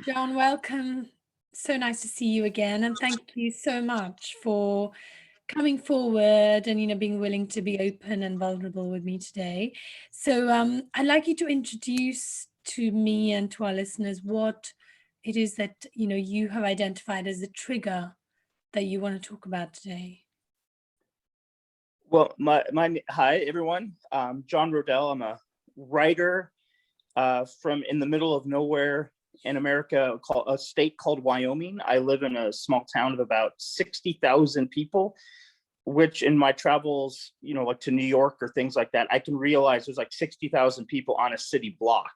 John, welcome. So nice to see you again, and thank you so much for coming forward and being willing to be open and vulnerable with me today. So I'd like you to introduce to me and to our listeners what it is that you have identified as the trigger that you want to talk about today. Well, hi everyone. John Roedel. I'm a writer from in the middle of nowhere in America, called a state called Wyoming. I live in a small town of about 60,000 people, which in my travels, like to New York or things like that, I can realize there's like 60,000 people on a city block.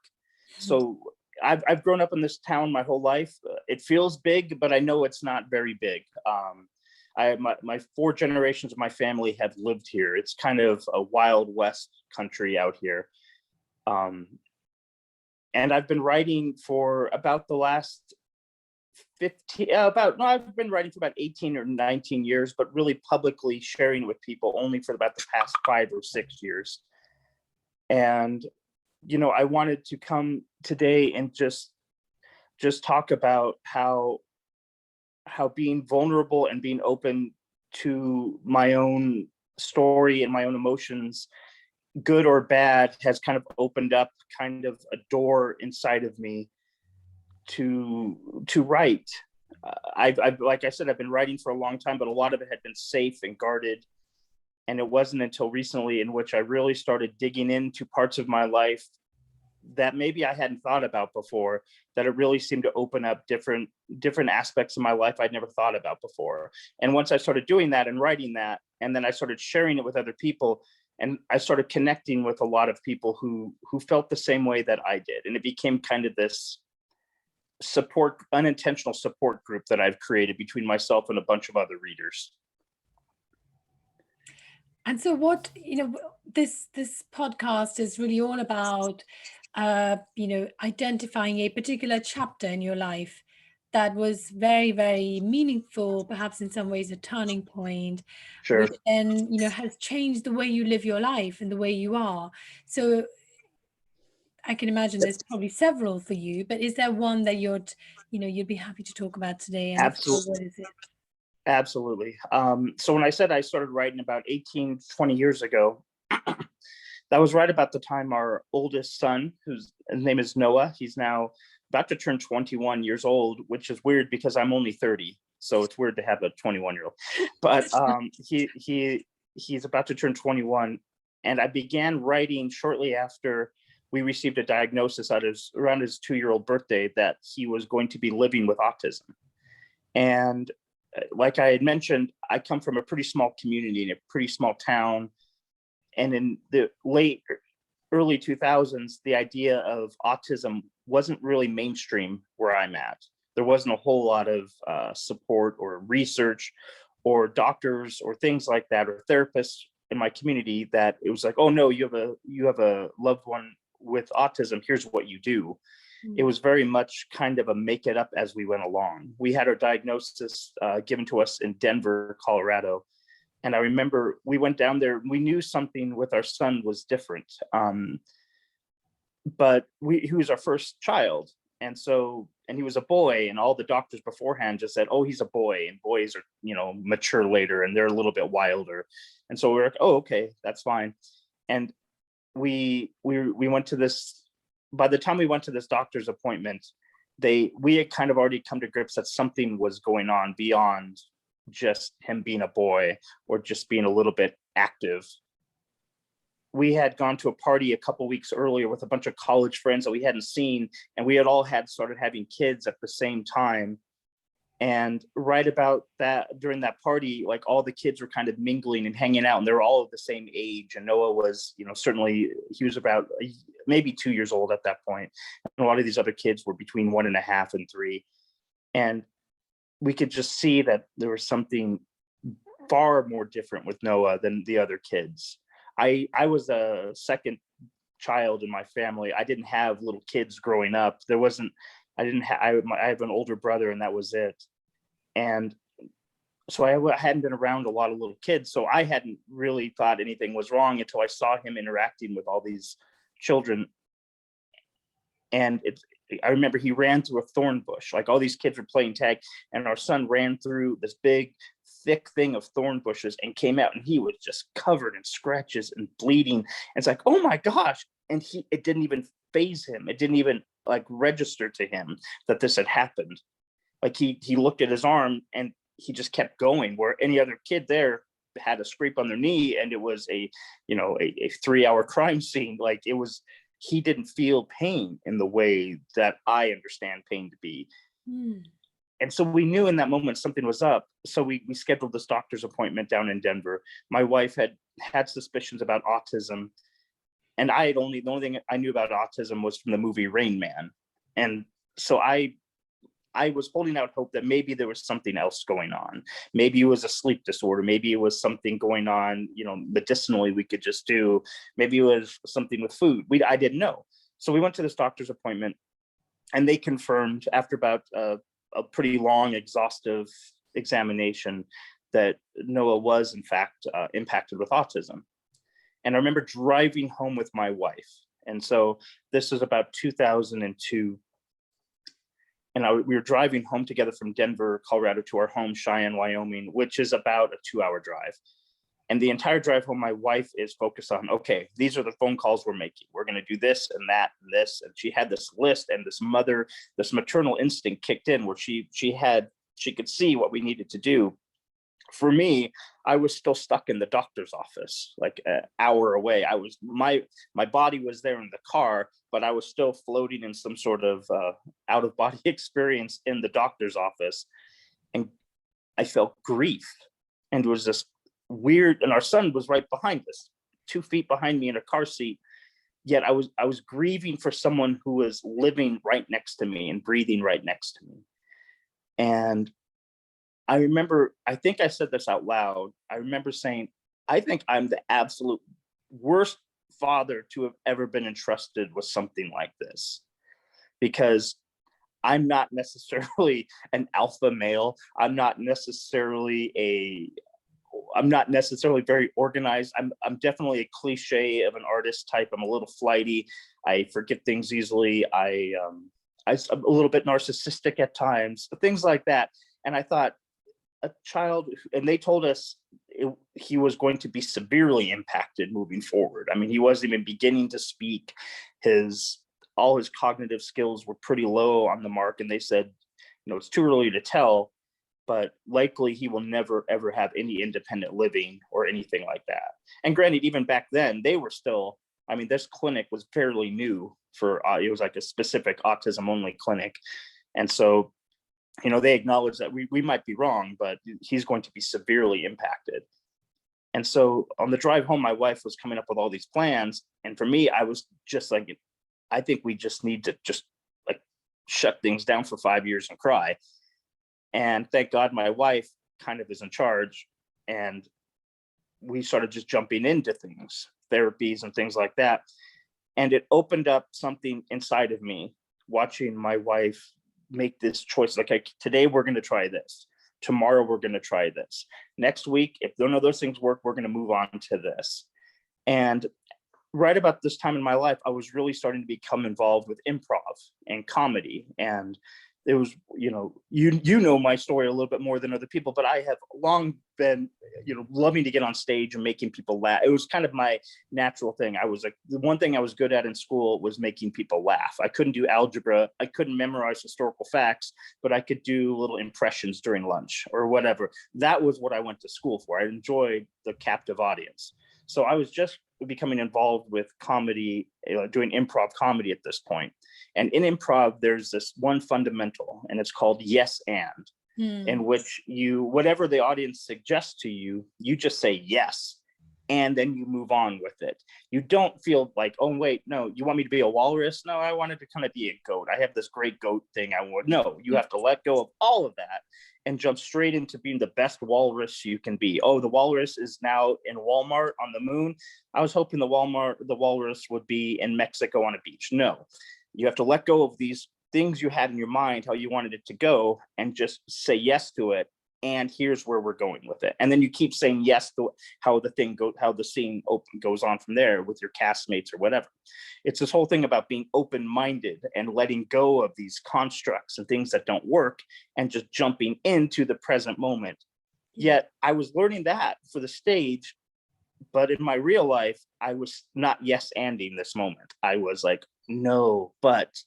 So I've grown up in this town my whole life. It feels big, but I know it's not very big. My 4 generations of my family have lived here. It's kind of a Wild West country out here. And I've been writing for about the last I've been writing for about 18 or 19 years, but really publicly sharing with people only for about the past 5 or 6 years. And, I wanted to come today and just talk about how being vulnerable and being open to my own story and my own emotions, good or bad, has kind of opened up kind of a door inside of me to write. I've like I said, I've been writing for a long time, but a lot of it had been safe and guarded. And it wasn't until recently in which I really started digging into parts of my life that maybe I hadn't thought about before, that it really seemed to open up different aspects of my life I'd never thought about before. And once I started doing that and writing that, and then I started sharing it with other people, and I started connecting with a lot of people who felt the same way that I did. And it became kind of this unintentional support group that I've created between myself and a bunch of other readers. And so what, this podcast is really all about, identifying a particular chapter in your life that was very, very meaningful, perhaps in some ways a turning point, Sure. which then, has changed the way you live your life and the way you are. So I can imagine there's probably several for you, but is there one that you'd be happy to talk about today? And Absolutely. if so, what is it? Absolutely. So when I said I started writing about 18, 20 years ago, that was right about the time our oldest son, his name is Noah, he's now about to turn 21 years old, which is weird because I'm only 30. So it's weird to have a 21-year-old. But he's about to turn 21. And I began writing shortly after we received a diagnosis around his 2-year-old birthday that he was going to be living with autism. And like I had mentioned, I come from a pretty small community in a pretty small town. And in the early 2000s, the idea of autism wasn't really mainstream where I'm at. There wasn't a whole lot of support or research or doctors or things like that, or therapists in my community that it was like, oh no, you have a loved one with autism, here's what you do. It was very much kind of a make it up as we went along. We had our diagnosis given to us in Denver, Colorado. And I remember we went down there, we knew something with our son was different. But he was our first child. And he was a boy, and all the doctors beforehand just said, oh, he's a boy, and boys are, mature later and they're a little bit wilder. And so we were like, oh, okay, that's fine. And we went to this, by the time we went to this doctor's appointment, we had kind of already come to grips that something was going on beyond just him being a boy or just being a little bit active. We had gone to a party a couple weeks earlier with a bunch of college friends that we hadn't seen, and we had all started having kids at the same time. And right about that, during that party, like all the kids were kind of mingling and hanging out, and they were all of the same age. And Noah was, certainly he was about maybe 2 years old at that point. And a lot of these other kids were between 1.5 and 3. And we could just see that there was something far more different with Noah than the other kids. I was a second child in my family. I didn't have little kids growing up. I have an older brother, and that was it. And so I hadn't been around a lot of little kids. So I hadn't really thought anything was wrong until I saw him interacting with all these children. And I remember he ran through a thorn bush. Like, all these kids were playing tag, and our son ran through this big, thick thing of thorn bushes and came out, and he was just covered in scratches and bleeding. And it's like, oh my gosh. And it didn't even faze him. It didn't even like register to him that this had happened. Like, he looked at his arm and he just kept going, where any other kid there had a scrape on their knee and it was a 3-hour crime scene. Like, he didn't feel pain in the way that I understand pain to be. And so we knew in that moment something was up. So we scheduled this doctor's appointment down in Denver. My wife had suspicions about autism, and the only thing I knew about autism was from the movie Rain Man. And so I was holding out hope that maybe there was something else going on. Maybe it was a sleep disorder. Maybe it was something going on, medicinally we could just do. Maybe it was something with food. I didn't know. So we went to this doctor's appointment, and they confirmed after about a pretty long, exhaustive examination that Noah was in fact impacted with autism. And I remember driving home with my wife. And so this was about 2002. And we were driving home together from Denver, Colorado, to our home, Cheyenne, Wyoming, which is about a 2-hour drive. And the entire drive home, my wife is focused on, okay, these are the phone calls we're making. We're going to do this and that and this. And she had this list, and this maternal instinct kicked in, where she could see what we needed to do. For me, I was still stuck in the doctor's office, like an hour away. My body was there in the car, but I was still floating in some sort of out of body experience in the doctor's office. And I felt grief, and it was this weird, and our son was right behind us, 2 feet behind me in a car seat. Yet I was grieving for someone who was living right next to me and breathing right next to me. And I remember, I think I said this out loud. I remember saying, I think I'm the absolute worst father to have ever been entrusted with something like this, because I'm not necessarily an alpha male. I'm not necessarily very organized. I'm definitely a cliche of an artist type. I'm a little flighty. I forget things easily. I'm a little bit narcissistic at times, things like that. And I thought, a child, and they told us he was going to be severely impacted moving forward. I mean, he wasn't even beginning to speak. All his cognitive skills were pretty low on the mark, and they said, it's too early to tell, but likely he will never ever have any independent living or anything like that. And granted, even back then, they were still, this clinic was fairly new it was like a specific autism only clinic. And so they acknowledge that we might be wrong, but he's going to be severely impacted. And so on the drive home, my wife was coming up with all these plans. And for me, I was just like, I think we just need to just like shut things down for 5 years and cry. And thank God my wife kind of is in charge. And we started just jumping into things, therapies and things like that. And it opened up something inside of me, watching my wife make this choice. Like, today we're going to try this. Tomorrow we're going to try this. Next week, if none of those things work, we're going to move on to this. And right about this time in my life, I was really starting to become involved with improv and comedy. And it was, you know my story a little bit more than other people, but I have long been, loving to get on stage and making people laugh. It was kind of my natural thing. The one thing I was good at in school was making people laugh. I couldn't do algebra. I couldn't memorize historical facts, but I could do little impressions during lunch or whatever. That was what I went to school for. I enjoyed the captive audience. So I was just becoming involved with comedy, doing improv comedy at this point. And in improv, there's this one fundamental, and it's called yes and, in which whatever the audience suggests to you, you just say yes, and then you move on with it. You don't feel like, oh, wait, no, you want me to be a walrus? No, I wanted to kind of be a goat. I have this great goat thing I want. No, you have to let go of all of that and jump straight into being the best walrus you can be. Oh, the walrus is now in Walmart on the moon. I was hoping the walrus would be in Mexico on a beach. No, you have to let go of these things you had in your mind, how you wanted it to go, and just say yes to it. and here's where we're going with it. And then you keep saying yes to how the scene goes on from there with your castmates or whatever. It's this whole thing about being open-minded and letting go of these constructs and things that don't work and just jumping into the present moment. Yet I was learning that for the stage, but in my real life, I was not yes-anding this moment. I was like, no, but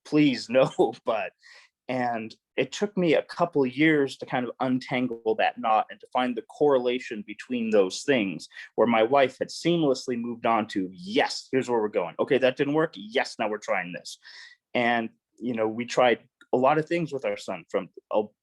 please, no, but. And it took me a couple of years to kind of untangle that knot and to find the correlation between those things, where my wife had seamlessly moved on to, yes, here's where we're going. Okay, that didn't work. Yes, now we're trying this. And, we tried a lot of things with our son, from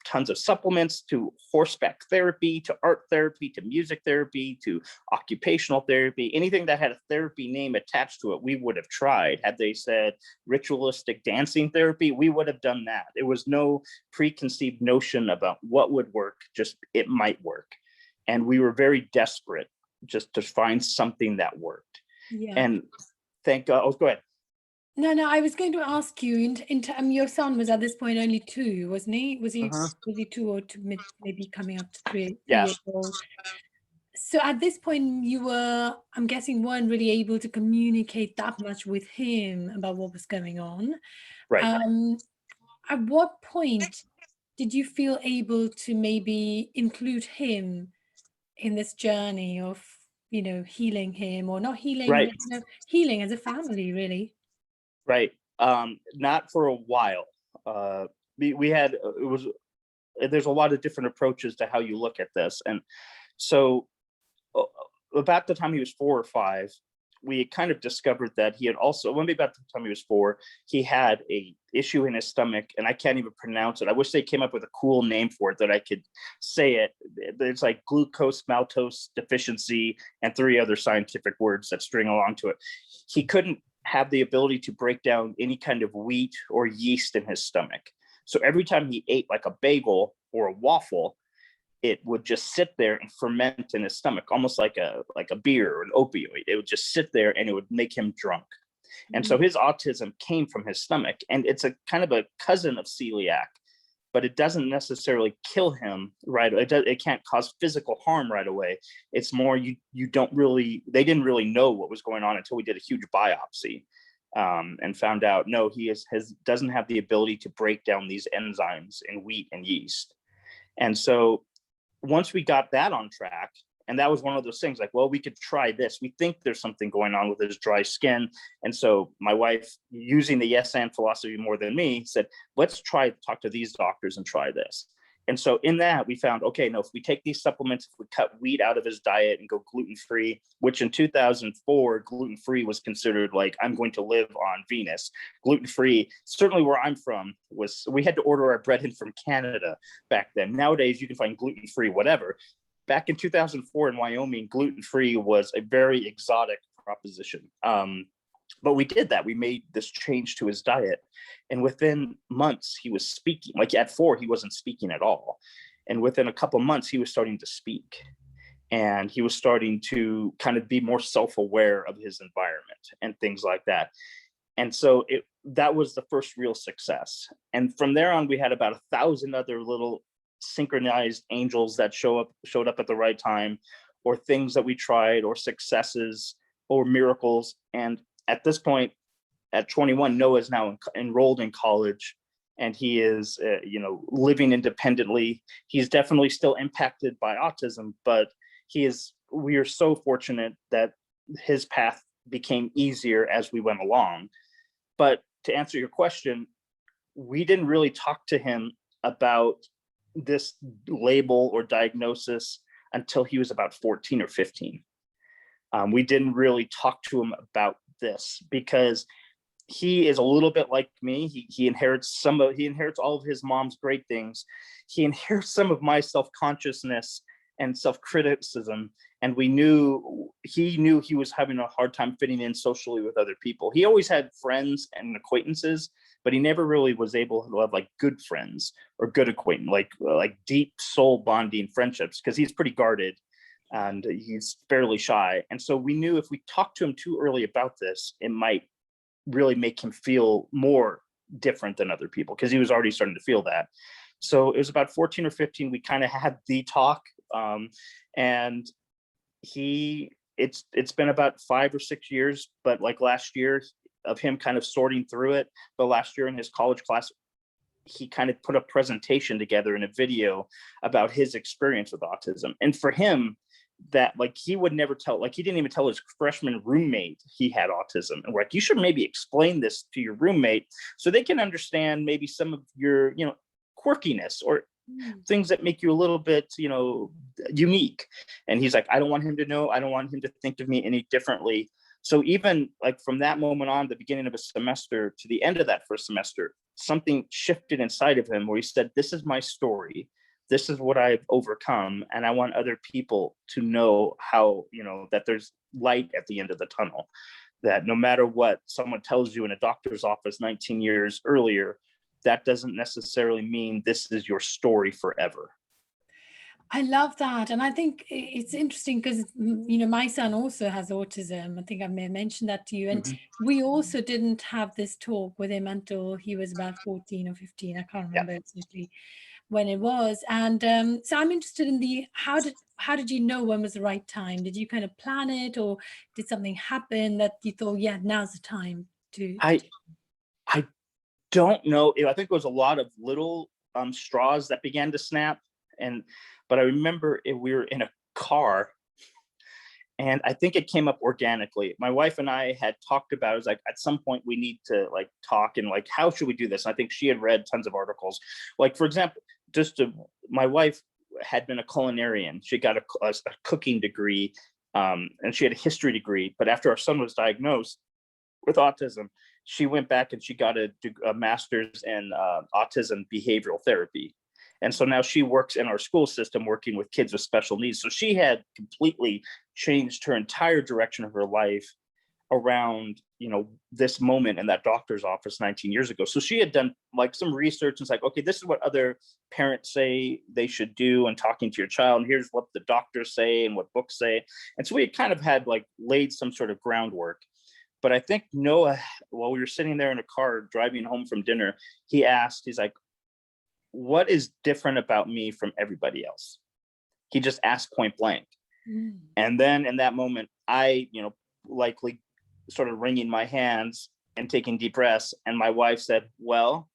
tons of supplements to horseback therapy, to art therapy, to music therapy, to occupational therapy. Anything that had a therapy name attached to it, we would have tried. Had they said ritualistic dancing therapy, we would have done that. There was no preconceived notion about what would work, just it might work. And we were very desperate just to find something that worked. Yeah. And thank God. Oh, go ahead. No, I was going to ask you, your son was at this point only 2, wasn't he? Was he 2 or maybe coming up to 3 years old? So at this point, you were, I'm guessing, weren't really able to communicate that much with him about what was going on. Right. At what point did you feel able to maybe include him in this journey of, healing him, or not healing, right. Healing as a family, really? Right. Not for a while. We had, there's a lot of different approaches to how you look at this. And so about the time he was 4 or 5, we kind of discovered that he had also, maybe about the time he was 4, he had a issue in his stomach, and I can't even pronounce it. I wish they came up with a cool name for it that I could say it. It's like glucose maltose deficiency and 3 other scientific words that string along to it. He couldn't have the ability to break down any kind of wheat or yeast in his stomach. So every time he ate like a bagel or a waffle, it would just sit there and ferment in his stomach, almost like a beer or an opioid. It would just sit there and it would make him drunk. And so his autism came from his stomach, and it's a kind of a cousin of celiac, but it doesn't necessarily kill him, right? It can't cause physical harm right away. It's more, they didn't really know what was going on until we did a huge biopsy, and found out, no, he doesn't have the ability to break down these enzymes in wheat and yeast. And so once we got that on track, and that was one of those things like, well, we could try this. We think there's something going on with his dry skin. And so my wife, using the yes and philosophy more than me, said, let's talk to these doctors and try this. And so in that, we found, okay, no, if we take these supplements, if we cut wheat out of his diet and go gluten-free, which in 2004, gluten-free was considered like, I'm going to live on Venus. Gluten-free, certainly where I'm from, we had to order our bread in from Canada back then. Nowadays, you can find gluten-free whatever. Back in 2004 in Wyoming, gluten-free was a very exotic proposition. But we did that. We made this change to his diet. And within months, he was speaking. Like at 4, he wasn't speaking at all. And within a couple of months, he was starting to speak. And he was starting to kind of be more self-aware of his environment and things like that. And so that was the first real success. And from there on, we had about 1,000 other little synchronized angels that showed up at the right time, or things that we tried, or successes, or miracles. And at this point, at 21, Noah is now enrolled in college, and he is, living independently. He's definitely still impacted by autism, but we are so fortunate that his path became easier as we went along. But to answer your question, we didn't really talk to him about this label or diagnosis until he was about 14 or 15. We didn't really talk to him about this because he is a little bit like me. He inherits all of his mom's great things. He inherits some of my self-consciousness and self-criticism. And he knew he was having a hard time fitting in socially with other people. He always had friends and acquaintances, but he never really was able to have like good friends or good acquaintance, like deep soul bonding friendships, because he's pretty guarded and he's fairly shy. And so we knew if we talked to him too early about this, it might really make him feel more different than other people, because he was already starting to feel that. So it was about 14 or 15. We kind of had the talk, and it's been about 5 or 6 years, but like last year of him kind of sorting through it. But last year in his college class, he kind of put a presentation together in a video about his experience with autism. And for him, that like he would never tell, like he didn't even tell his freshman roommate he had autism. And we're like, you should maybe explain this to your roommate so they can understand maybe some of your, quirkiness or things that make you a little bit, unique. And he's like, I don't want him to know. I don't want him to think of me any differently. So even like from that moment on, the beginning of a semester to the end of that first semester, something shifted inside of him where he said, this is my story. This is what I've overcome. And I want other people to know how, that there's light at the end of the tunnel, that no matter what someone tells you in a doctor's office 19 years earlier, that doesn't necessarily mean this is your story forever. I love that. And I think it's interesting because, my son also has autism. I think I may have mentioned that to you. And we also didn't have this talk with him until he was about 14 or 15. I can't remember exactly when it was. And so I'm interested in how did you know when was the right time? Did you kind of plan it, or did something happen that you thought, yeah, now's the time to I don't know. I think it was a lot of little straws that began to snap. But I remember we were in a car, and I think it came up organically. My wife and I had talked about it. It was like, at some point we need to like talk and like, how should we do this? And I think she had read tons of articles. Like, for example, my wife had been a culinarian. She got a cooking degree, and she had a history degree. But after our son was diagnosed with autism, she went back and she got a master's in autism behavioral therapy. And so now she works in our school system working with kids with special needs. So she had completely changed her entire direction of her life around, this moment in that doctor's office 19 years ago. So she had done like some research and it's like, okay, this is what other parents say they should do and talking to your child. And here's what the doctors say and what books say. And so we had kind of had like laid some sort of groundwork. But I think Noah, while we were sitting there in a car driving home from dinner, he's like, what is different about me from everybody else? He just asked point blank. And then in that moment, I, likely started wringing my hands and taking deep breaths. And my wife said, well,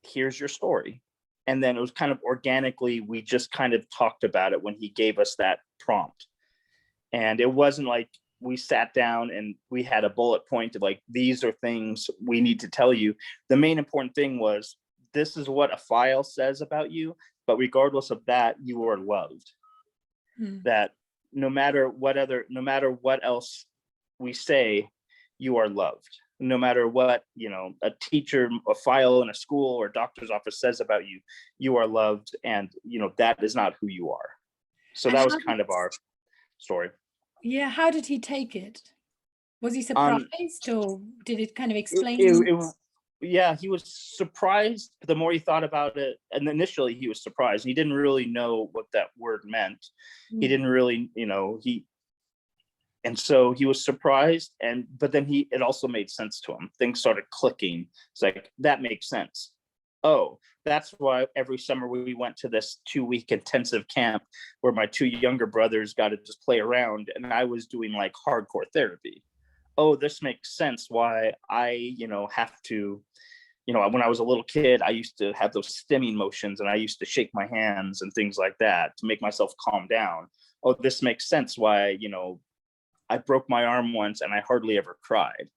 here's your story. And then it was kind of organically, we just kind of talked about it when he gave us that prompt. And it wasn't like we sat down and we had a bullet point of like, these are things we need to tell you. The main important thing was, this is what a file says about you, but regardless of that, you are loved. That no matter what else we say, you are loved. No matter what, a teacher, a file in a school or a doctor's office says about you, you are loved. And, that is not who you are. So that was kind of our story. Yeah. How did he take it? Was he surprised, or did it kind of explain? Yeah, he was surprised. The more he thought about it, and initially he was surprised. He didn't really know what that word meant. He didn't really, and so he was surprised. But then it also made sense to him. Things started clicking. It's like, that makes sense. Oh, that's why every summer we went to this 2-week intensive camp where my 2 younger brothers got to just play around, and I was doing like hardcore therapy. Oh, this makes sense why I, have to, when I was a little kid, I used to have those stimming motions and I used to shake my hands and things like that to make myself calm down. Oh, this makes sense why, I broke my arm once and I hardly ever cried.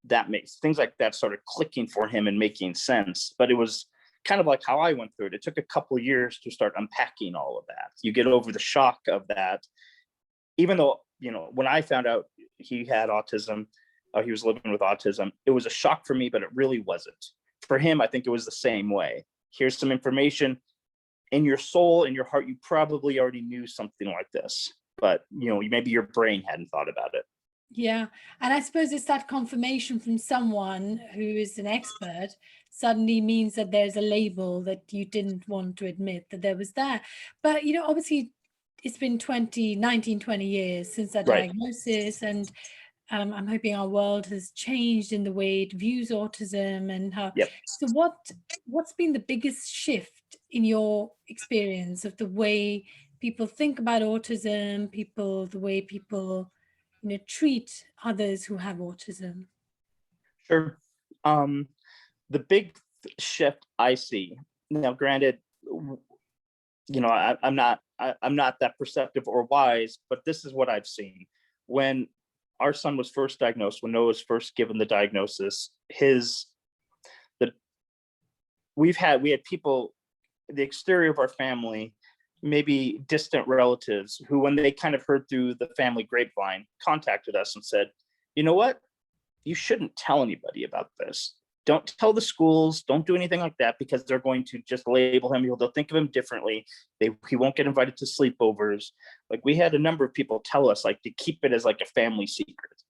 That makes things like that started clicking for him and making sense. But it was kind of like how I went through it. It took a couple of years to start unpacking all of that. You get over the shock of that, even though, when I found out he had autism, he was living with autism, it was a shock for me, but it really wasn't. For him, I think it was the same way. Here's some information. In your soul, in your heart, you probably already knew something like this, but maybe your brain hadn't thought about it. Yeah. And I suppose it's that confirmation from someone who is an expert suddenly means that there's a label that you didn't want to admit that there was there. But, obviously it's been 20 years since that Right. diagnosis. And I'm hoping our world has changed in the way it views autism and how. Yep. So what's been the biggest shift in your experience of the way people think about autism, the way people, treat others who have autism? Sure. The big shift I see now, granted, I'm not that perceptive or wise, but this is what I've seen. When our son was first diagnosed, when Noah was first given the diagnosis, we had people, the exterior of our family, maybe distant relatives, who, when they kind of heard through the family grapevine, contacted us and said, you know what, you shouldn't tell anybody about this. Don't tell the schools, don't do anything like that, because they're going to just label him. They'll think of him differently. He won't get invited to sleepovers. Like, we had a number of people tell us, like, to keep it as like a family secret.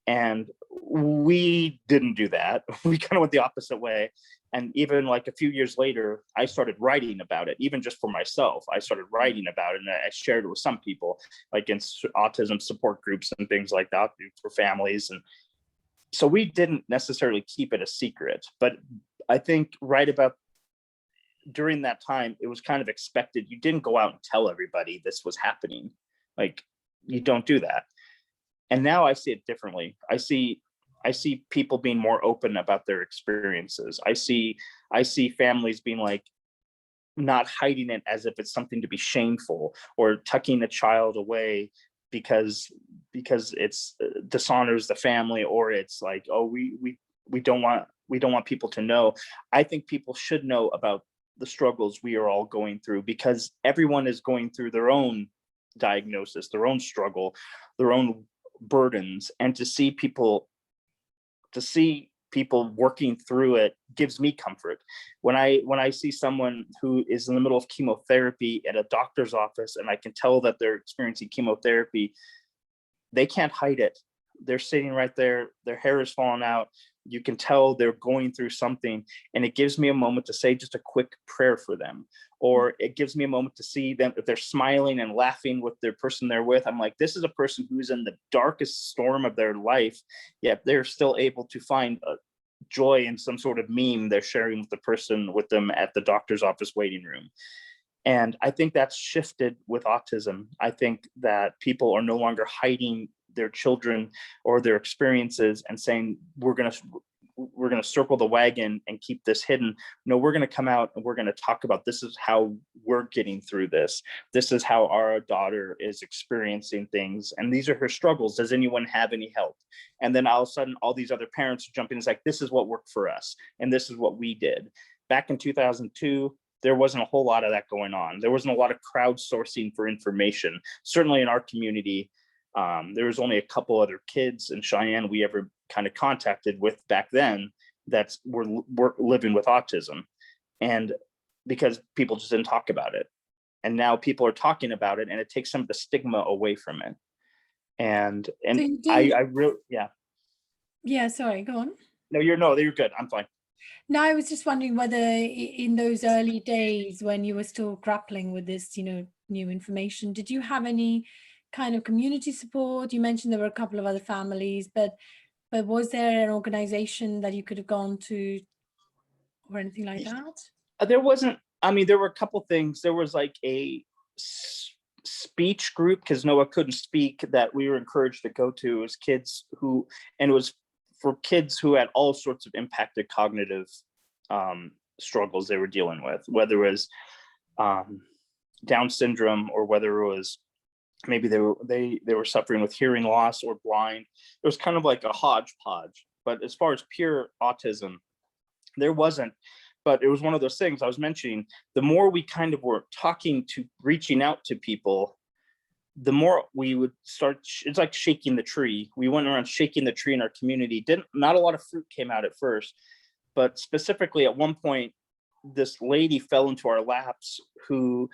And we didn't do that. We kind of went the opposite way. And even like a few years later, I started writing about it, even just for myself. I started writing about it, and I shared it with some people, like in autism support groups and things like that for families. And so we didn't necessarily keep it a secret, but I think right about during that time, it was kind of expected. You didn't go out and tell everybody this was happening. Like, you don't do that. And now I see it differently. I see people being more open about their experiences. I see families being like, not hiding it as if it's something to be shameful, or tucking a child away because it's dishonors the family, or it's like, oh, we don't want people to know. I think people should know about the struggles we are all going through, because everyone is going through their own diagnosis, their own struggle, their own burdens. And to see people working through it gives me comfort. When I see someone who is in the middle of chemotherapy at a doctor's office, and I can tell that they're experiencing chemotherapy, they can't hide it. They're sitting right there, their hair is falling out. You can tell they're going through something, and it gives me a moment to say just a quick prayer for them. Or it gives me a moment to see them, if they're smiling and laughing with their person they're with. I'm like, this is a person who's in the darkest storm of their life, yet they're still able to find a joy in some sort of meme they're sharing with the person with them at the doctor's office waiting room. And I think that's shifted with autism. I think that people are no longer hiding their children or their experiences and saying, we're going to circle the wagon and keep this hidden. No, we're going to come out and we're going to talk about, this is how we're getting through this. This is how our daughter is experiencing things, and these are her struggles. Does anyone have any help? And then all of a sudden, all these other parents are jumping. It's like, this is what worked for us, and this is what we did. Back in 2002, there wasn't a whole lot of that going on. There wasn't a lot of crowdsourcing for information. Certainly in our community, there was only a couple other kids in Cheyenne we ever kind of contacted with back then that were living with autism, and because people just didn't talk about it. And now people are talking about it, and it takes some of the stigma away from it. And So I really, yeah, sorry, go on. No, you're good. I'm fine. No, I was just wondering whether in those early days when you were still grappling with this, new information, did you have any kind of community support? You mentioned there were a couple of other families, but was there an organization that you could have gone to or anything like that? There wasn't. I mean, there were a couple things. There was like a speech group, because Noah couldn't speak, that we were encouraged to go to as kids and it was for kids who had all sorts of impacted cognitive struggles they were dealing with, whether it was Down syndrome, or whether it was maybe they were suffering with hearing loss or blind. It was kind of like a hodgepodge. But as far as pure autism, there wasn't. But it was one of those things I was mentioning. The more we kind of were reaching out to people, the more we would start. It's like shaking the tree. We went around shaking the tree in our community. Not a lot of fruit came out at first, but specifically at one point, this lady fell into our laps who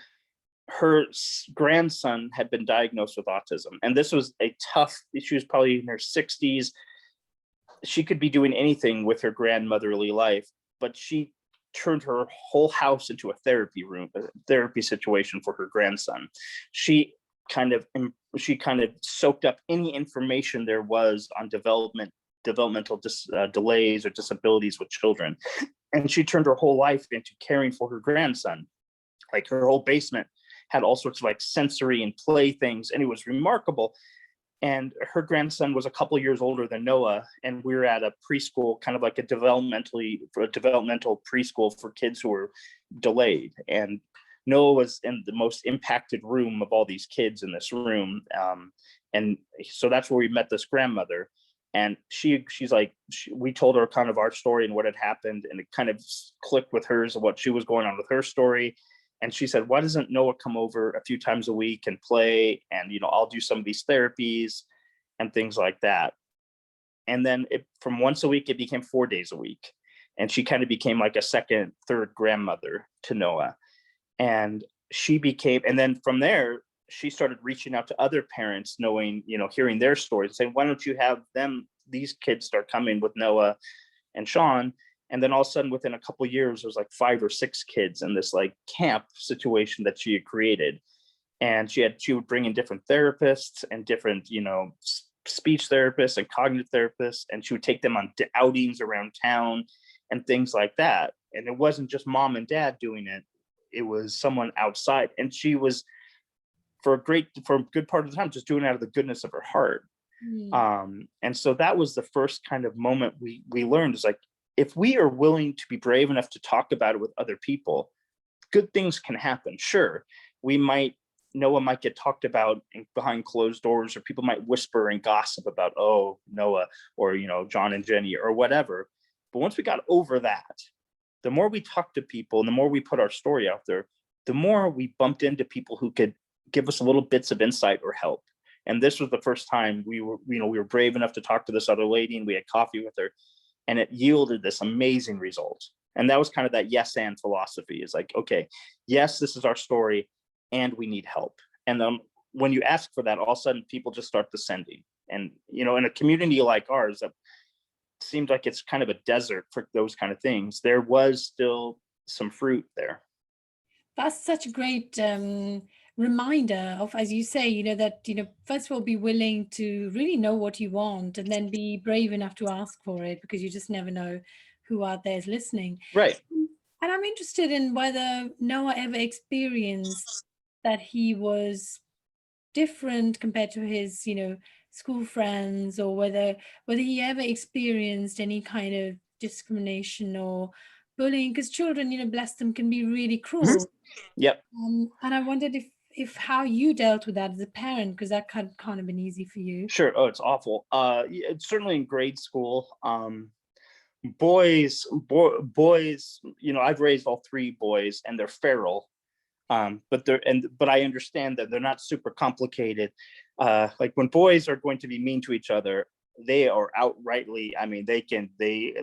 her grandson had been diagnosed with autism. And this was she was probably in her 60s. She could be doing anything with her grandmotherly life, but she turned her whole house into a therapy situation for her grandson. She she kind of soaked up any information there was on developmental delays or disabilities with children, and she turned her whole life into caring for her grandson. Like her whole basement had all sorts of like sensory and play things, and it was remarkable. And her grandson was a couple of years older than Noah, and we were at a preschool, kind of like a developmental preschool for kids who were delayed. And Noah was in the most impacted room of all these kids in this room, and so that's where we met this grandmother. And we told her kind of our story and what had happened, and it kind of clicked with hers of what she was going on with her story. And she said, why doesn't Noah come over a few times a week and play? And, I'll do some of these therapies and things like that. And then from once a week, it became 4 days a week. And she kind of became like a second, third grandmother to Noah. And then from there, she started reaching out to other parents, knowing, hearing their stories, saying, why don't you have these kids start coming with Noah and Sean? And then all of a sudden, within a couple of years, there was like 5 or 6 kids in this like camp situation that she had created. And she would bring in different therapists and different, speech therapists and cognitive therapists, and she would take them on outings around town and things like that. And it wasn't just mom and dad doing it; it was someone outside. And she was, for a good part of the time, just doing it out of the goodness of her heart. And so that was the first kind of moment we learned, is like, if we are willing to be brave enough to talk about it with other people, good things can happen. Sure, Noah might get talked about behind closed doors, or people might whisper and gossip about, oh, Noah, or, John and Jenny or whatever. But once we got over that, the more we talked to people and the more we put our story out there, the more we bumped into people who could give us little bits of insight or help. And this was the first time we were brave enough to talk to this other lady, and we had coffee with her. And it yielded this amazing result. And that was kind of that yes and philosophy, is like, okay, yes, this is our story and we need help. And when you ask for that, all of a sudden people just start descending. And, in a community like ours that seems like it's kind of a desert for those kind of things, there was still some fruit there. That's such a great reminder of, as you say, that, first of all, be willing to really know what you want, and then be brave enough to ask for it, because you just never know who out there is listening. Right. And I'm interested in whether Noah ever experienced that he was different compared to his, school friends, or whether he ever experienced any kind of discrimination or bullying, because children, bless them, can be really cruel. Yep. And I wondered if how you dealt with that as a parent, because that can't have been easy for you. Sure. Oh, it's awful. It's certainly in grade school. Boys, I've raised all 3 boys, and they're feral. But I understand that they're not super complicated. Like when boys are going to be mean to each other, they are outrightly,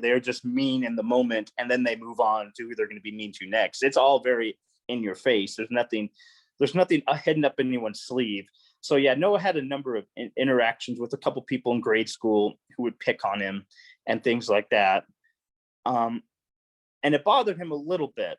they're just mean in the moment, and then they move on to who they're going to be mean to next. It's all very in your face. There's nothing hidden up anyone's sleeve. So yeah, Noah had a number of interactions with a couple people in grade school who would pick on him and things like that. And it bothered him a little bit.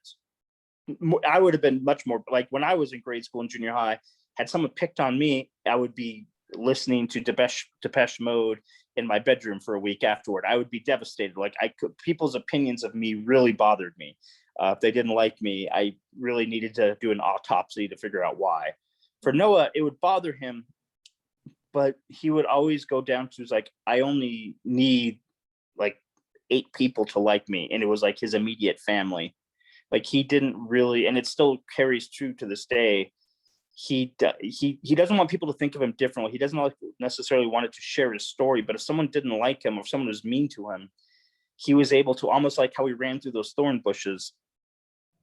I would have been much more, like when I was in grade school and junior high, had someone picked on me, I would be listening to Depeche Mode in my bedroom for a week afterward. I would be devastated. Like people's opinions of me really bothered me. If they didn't like me, I really needed to do an autopsy to figure out why. For Noah, it would bother him, but he would always go down to, like, I only need like 8 people to like me. And it was like his immediate family. Like he didn't really, and it still carries true to this day. He doesn't want people to think of him differently. He doesn't necessarily want to share his story, but if someone didn't like him, or if someone was mean to him, he was able to, almost like how he ran through those thorn bushes,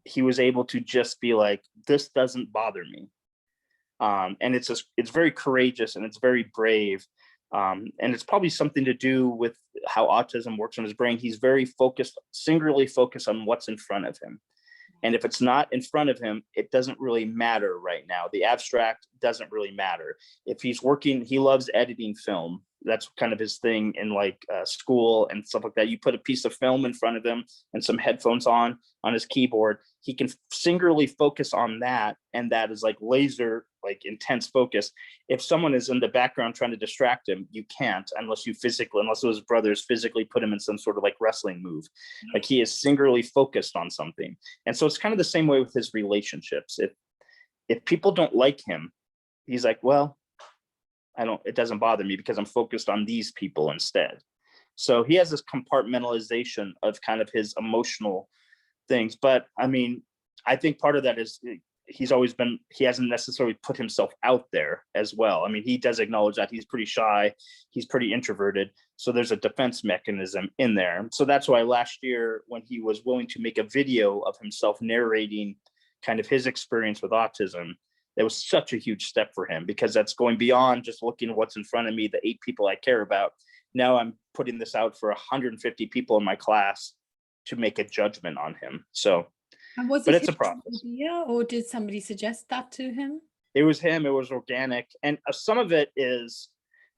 he was able to just be like, this doesn't bother me. And it's very courageous, and it's very brave. And it's probably something to do with how autism works in his brain. He's very focused, singularly focused on what's in front of him. And if it's not in front of him, it doesn't really matter right now. The abstract doesn't really matter. If he's working, he loves editing film. That's kind of his thing in school and stuff like that. You put a piece of film in front of him and some headphones on his keyboard, he can singularly focus on that. And that is like laser, like intense focus. If someone is in the background trying to distract him, you can't unless those brothers physically put him in some sort of like wrestling move. Like he is singularly focused on something. And so it's kind of the same way with his relationships. If people don't like him, he's like, well, it doesn't bother me because I'm focused on these people instead. So he has this compartmentalization of kind of his emotional things. But I mean, I think part of that is he hasn't necessarily put himself out there as well. I mean, he does acknowledge that he's pretty shy, he's pretty introverted. So there's a defense mechanism in there. So that's why last year, when he was willing to make a video of himself narrating kind of his experience with autism, it was such a huge step for him, because that's going beyond just looking at what's in front of me, the 8 people I care about. Now I'm putting this out for 150 people in my class to make a judgment on him. So, And was but it it's a his process. idea, or did somebody suggest that to him? It was him. It was organic. And some of it is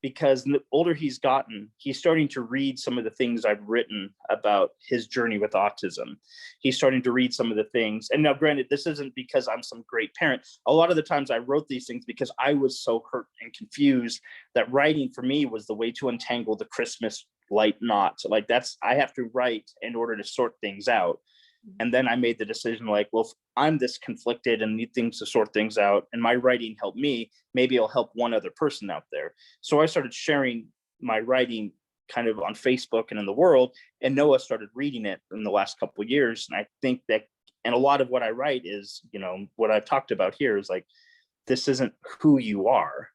because the older he's gotten, he's starting to read some of the things I've written about his journey with autism. He's starting to read some of the things. And now, granted, this isn't because I'm some great parent. A lot of the times I wrote these things because I was so hurt and confused that writing for me was the way to untangle the Christmas light knot. So like I have to write in order to sort things out. And then I made the decision, like, well, if I'm this conflicted and need things to sort things out, and my writing helped me, maybe it'll help one other person out there. So I started sharing my writing kind of on Facebook and in the world, and Noah started reading it in the last couple of years. And I think that, and a lot of what I write is, what I've talked about here is like, this isn't who you are.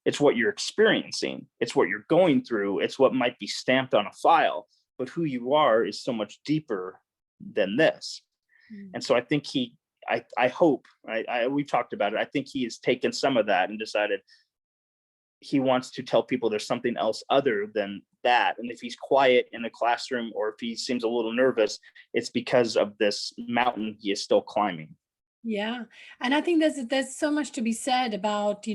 It's what you're experiencing. It's what you're going through. It's what might be stamped on a file, but who you are is so much deeper than this. And so I think I hope, we've talked about it, I think he has taken some of that and decided he wants to tell people there's something else other than that. And if he's quiet in a classroom, or if he seems a little nervous, it's because of this mountain he is still climbing. Yeah. And I think there's so much to be said about,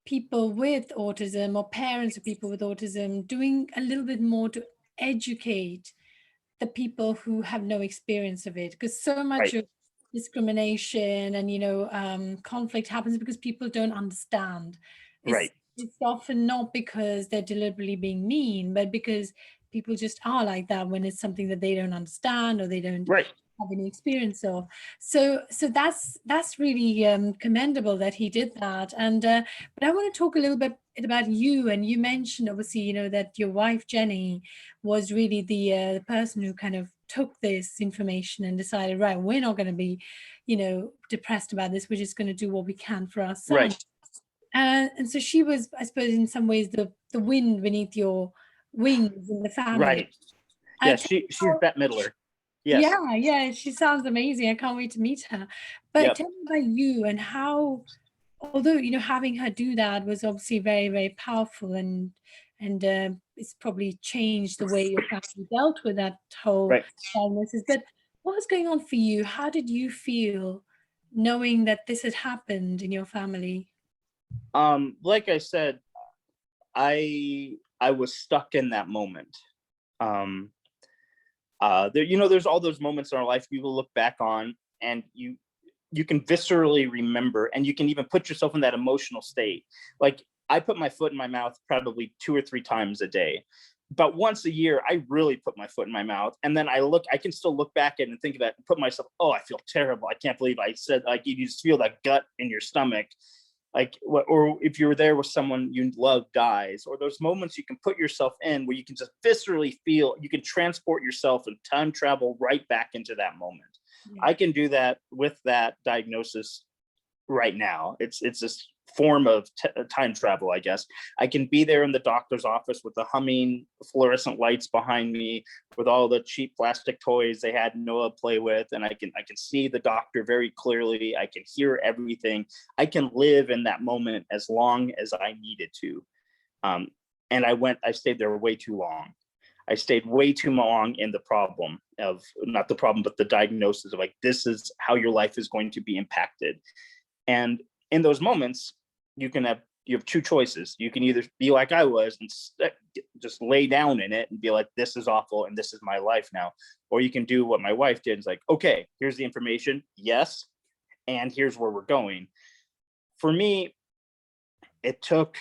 people with autism, or parents of people with autism, doing a little bit more to educate the people who have no experience of it, because so much Right. of discrimination and conflict happens because people don't understand. Right. It's often not because they're deliberately being mean, but because people just are like that when it's something that they don't understand or they don't Right. have any experience of. So that's really commendable that he did that. And but I want to talk a little bit about you. And you mentioned, obviously, that your wife Jenny was really the person who kind of took this information and decided, right, we're not going to be depressed about this, we're just going to do what we can for our son. Right. And so she was, I suppose, in some ways the wind beneath your wings in the family. Right. Yeah, Tell she's me Bette Midler. Yes. yeah, she sounds amazing. I can't wait to meet her. But Yep. tell me about you and how, although having her do that was obviously very, very powerful, and it's probably changed the way your family dealt with that whole Right. diagnosis. But what was going on for you? How did you feel knowing that this had happened in your family? Like I said, I was stuck in that moment. There's all those moments in our life you will look back on, and you can viscerally remember, and you can even put yourself in that emotional state. Like, I put my foot in my mouth probably 2 or 3 times a day, but once a year I really put my foot in my mouth, and then I can still look back at it and think about it and put myself, oh, I feel terrible, I can't believe I said, like, you just feel that gut in your stomach, like, or if you're there with someone you love dies, or those moments you can put yourself in where you can just viscerally feel, you can transport yourself and time travel right back into that moment. Yeah. I can do that with that diagnosis right now. It's this form of time travel, I guess. I can be there in the doctor's office with the humming fluorescent lights behind me, with all the cheap plastic toys they had Noah play with, and I can see the doctor very clearly. I can hear everything. I can live in that moment as long as I needed to. And I stayed there way too long. I stayed way too long in the problem of, not the problem, but the diagnosis of, like, this is how your life is going to be impacted. And in those moments, you have 2 choices. You can either be like I was and just lay down in it and be like, this is awful and this is my life now. Or you can do what my wife did. It's like, okay, here's the information. Yes. And here's where we're going. for me, it took,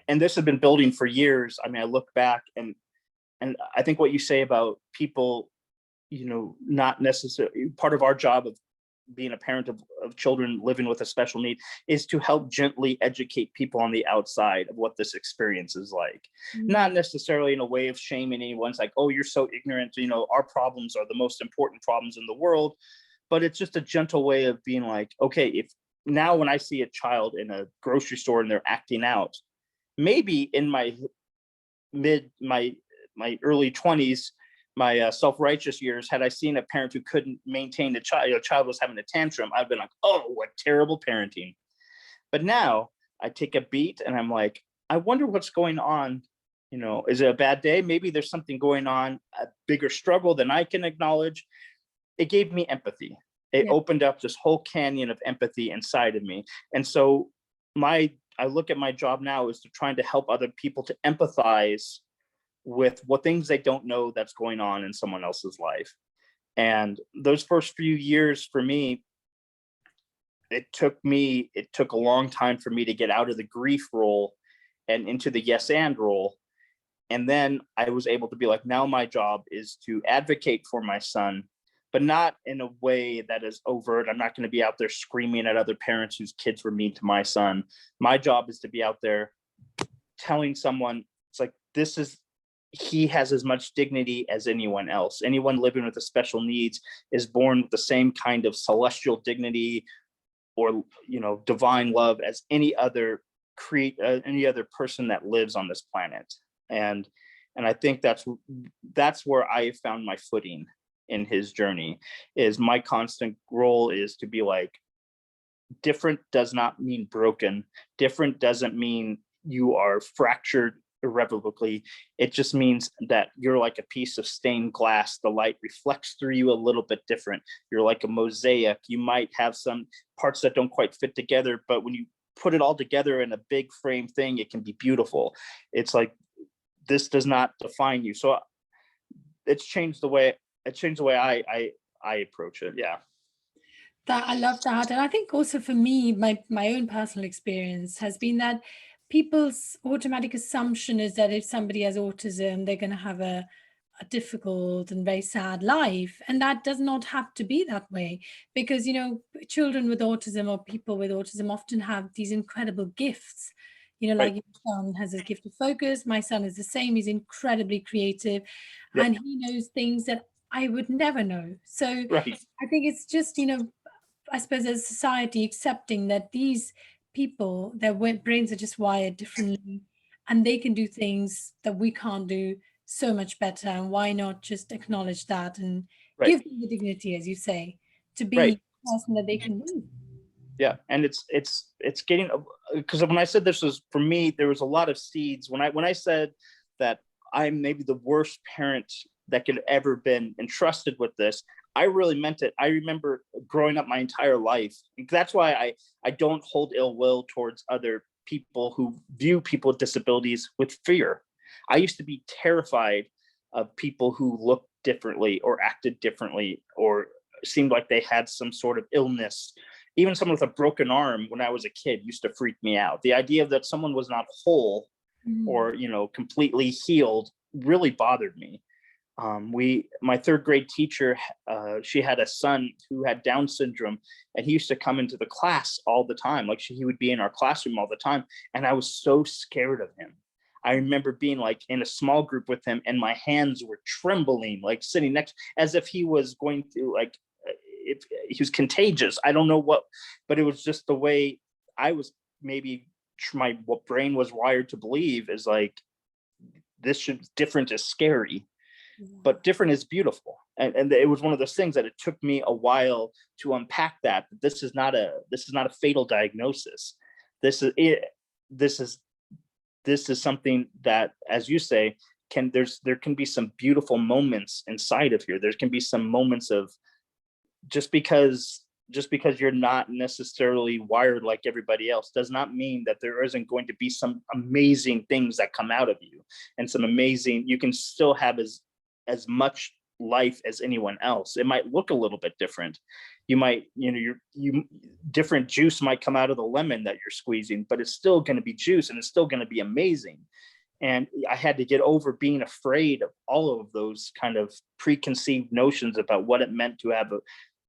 and this has been building for years. I mean, I look back and I think what you say about people, not necessarily part of our job of being a parent of children living with a special need is to help gently educate people on the outside of what this experience is like. Not necessarily in a way of shaming anyone's like, oh, you're so ignorant, our problems are the most important problems in the world. But it's just a gentle way of being like, okay, if now when I see a child in a grocery store and they're acting out, maybe in my early 20s, my self-righteous years, had I seen a parent who couldn't maintain a child was having a tantrum, I've been like, oh, what terrible parenting. But now I take a beat and I'm like, I wonder what's going on. Is it a bad day? Maybe there's something going on, a bigger struggle than I can acknowledge. It gave me empathy. It opened up this whole canyon of empathy inside of me. And so I look at my job now as to trying to help other people to empathize with what things they don't know that's going on in someone else's life. And those first few years for me, it took a long time for me to get out of the grief role and into the yes and role. And then I was able to be like, now my job is to advocate for my son, but not in a way that is overt. I'm not going to be out there screaming at other parents whose kids were mean to my son. My job is to be out there telling someone, it's like, he has as much dignity as anyone else. Anyone living with a special needs is born with the same kind of celestial dignity or, divine love as any other person that lives on this planet. And I think that's where I found my footing in his journey. Is my constant role is to be like, different does not mean broken. Different doesn't mean you are fractured irrevocably. It just means that you're like a piece of stained glass. The light reflects through you a little bit different. You're like a mosaic. You might have some parts that don't quite fit together, but when you put it all together in a big frame thing, it can be beautiful. It's like, this does not define you. So it's changed the way I approach it. Yeah. I love that. And I think also for me, my own personal experience has been that people's automatic assumption is that if somebody has autism, they're going to have a difficult and very sad life. And that does not have to be that way, because, children with autism or people with autism often have these incredible gifts. Like your son has a gift of focus. My son is the same. He's incredibly creative and he knows things that I would never know. So I think it's just, I suppose as a society accepting that these people, their brains are just wired differently and they can do things that we can't do so much better. And why not just acknowledge that and give them the dignity, as you say, to be the person that they can be. Yeah. And it's getting, because when I said this was for me, there was a lot of seeds. When I said that I'm maybe the worst parent that could ever been entrusted with this, I really meant it. I remember growing up my entire life. That's why I don't hold ill will towards other people who view people with disabilities with fear. I used to be terrified of people who looked differently or acted differently or seemed like they had some sort of illness. Even someone with a broken arm when I was a kid used to freak me out. The idea that someone was not whole or, completely healed really bothered me. My third grade teacher, she had a son who had Down syndrome, and he used to come into the class all the time. Like he would be in our classroom all the time. And I was so scared of him. I remember being like in a small group with him and my hands were trembling, like sitting next, as if he was going to he was contagious. I don't know what, but it was just the way I was, maybe what brain was wired to believe is like, different is scary. But different is beautiful. And it was one of those things that it took me a while to unpack that this is not a fatal diagnosis. This is something that, as you say, there can be some beautiful moments inside of here. There can be some moments of just because you're not necessarily wired like everybody else does not mean that there isn't going to be some amazing things that come out of you, and some amazing, you can still have as much life as anyone else. It might look a little bit different. You might, different juice might come out of the lemon that you're squeezing, but it's still going to be juice and it's still going to be amazing. And I had to get over being afraid of all of those kind of preconceived notions about what it meant to have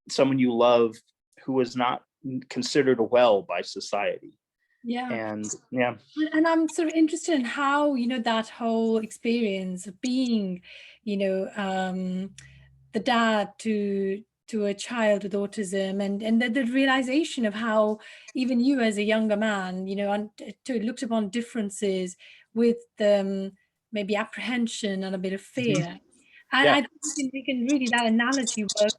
someone you love who was not considered well by society. Yeah. And yeah. And I'm sort of interested in how, that whole experience of being, the dad to a child with autism, and the realization of how even you as a younger man, looked upon differences with maybe apprehension and a bit of fear. And Yeah. I think we can really, that analogy works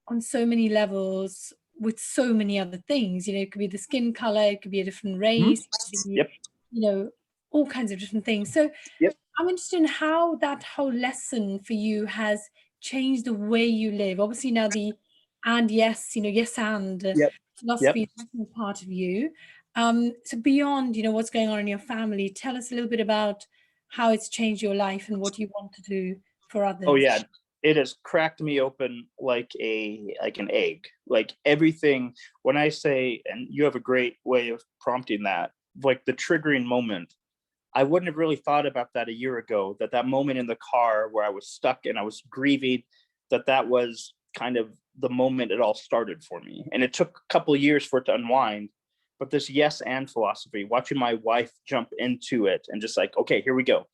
on so many levels with so many other things. It could be the skin color, it could be a different race, it could be, Yep. all kinds of different things. So Yep. I'm interested in how that whole lesson for you has changed the way you live. Obviously now yes and Yep. philosophy is definitely part of you. So beyond, what's going on in your family, tell us a little bit about how it's changed your life and what you want to do for others. Oh yeah, it has cracked me open like an egg. Like everything, when I say, and you have a great way of prompting that, like the triggering moment, I wouldn't have really thought about that a year ago, that moment in the car where I was stuck and I was grieving, that was kind of the moment it all started for me. And it took a couple of years for it to unwind. But this yes and philosophy, watching my wife jump into it and just like, okay, here we go.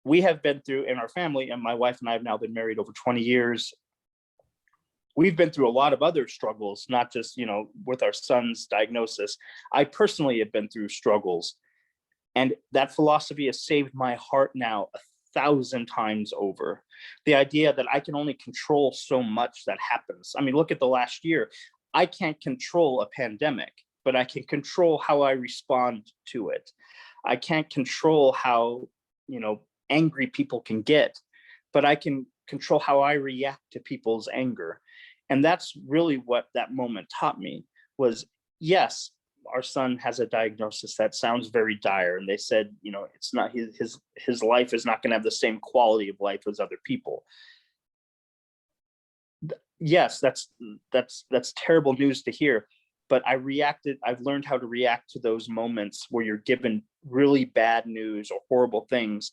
We have been through in our family, and my wife and I have now been married over 20 years. We've been through a lot of other struggles, not just, with our son's diagnosis. I personally have been through struggles. And that philosophy has saved my heart now 1,000 times over. The idea that I can only control so much that happens. I mean, look at the last year. I can't control a pandemic, but I can control how I respond to it. I can't control how, angry people can get, but I can control how I react to people's anger. And that's really what that moment taught me was, yes, our son has a diagnosis that sounds very dire. And they said, it's not his life is not going to have the same quality of life as other people. Yes, that's terrible news to hear. But I've learned how to react to those moments where you're given really bad news or horrible things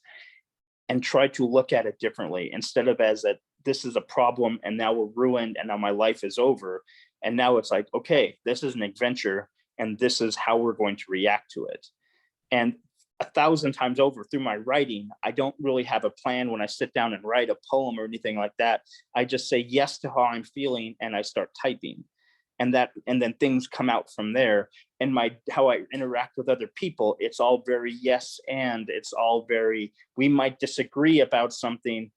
and try to look at it differently instead of as that this is a problem and now we're ruined and now my life is over. And now it's like, okay, this is an adventure and this is how we're going to react to it. And 1,000 times over through my writing, I don't really have a plan when I sit down and write a poem or anything like that. I just say yes to how I'm feeling and I start typing. And then things come out from there. And how I interact with other people, it's all very yes, and it's all very, we might disagree about something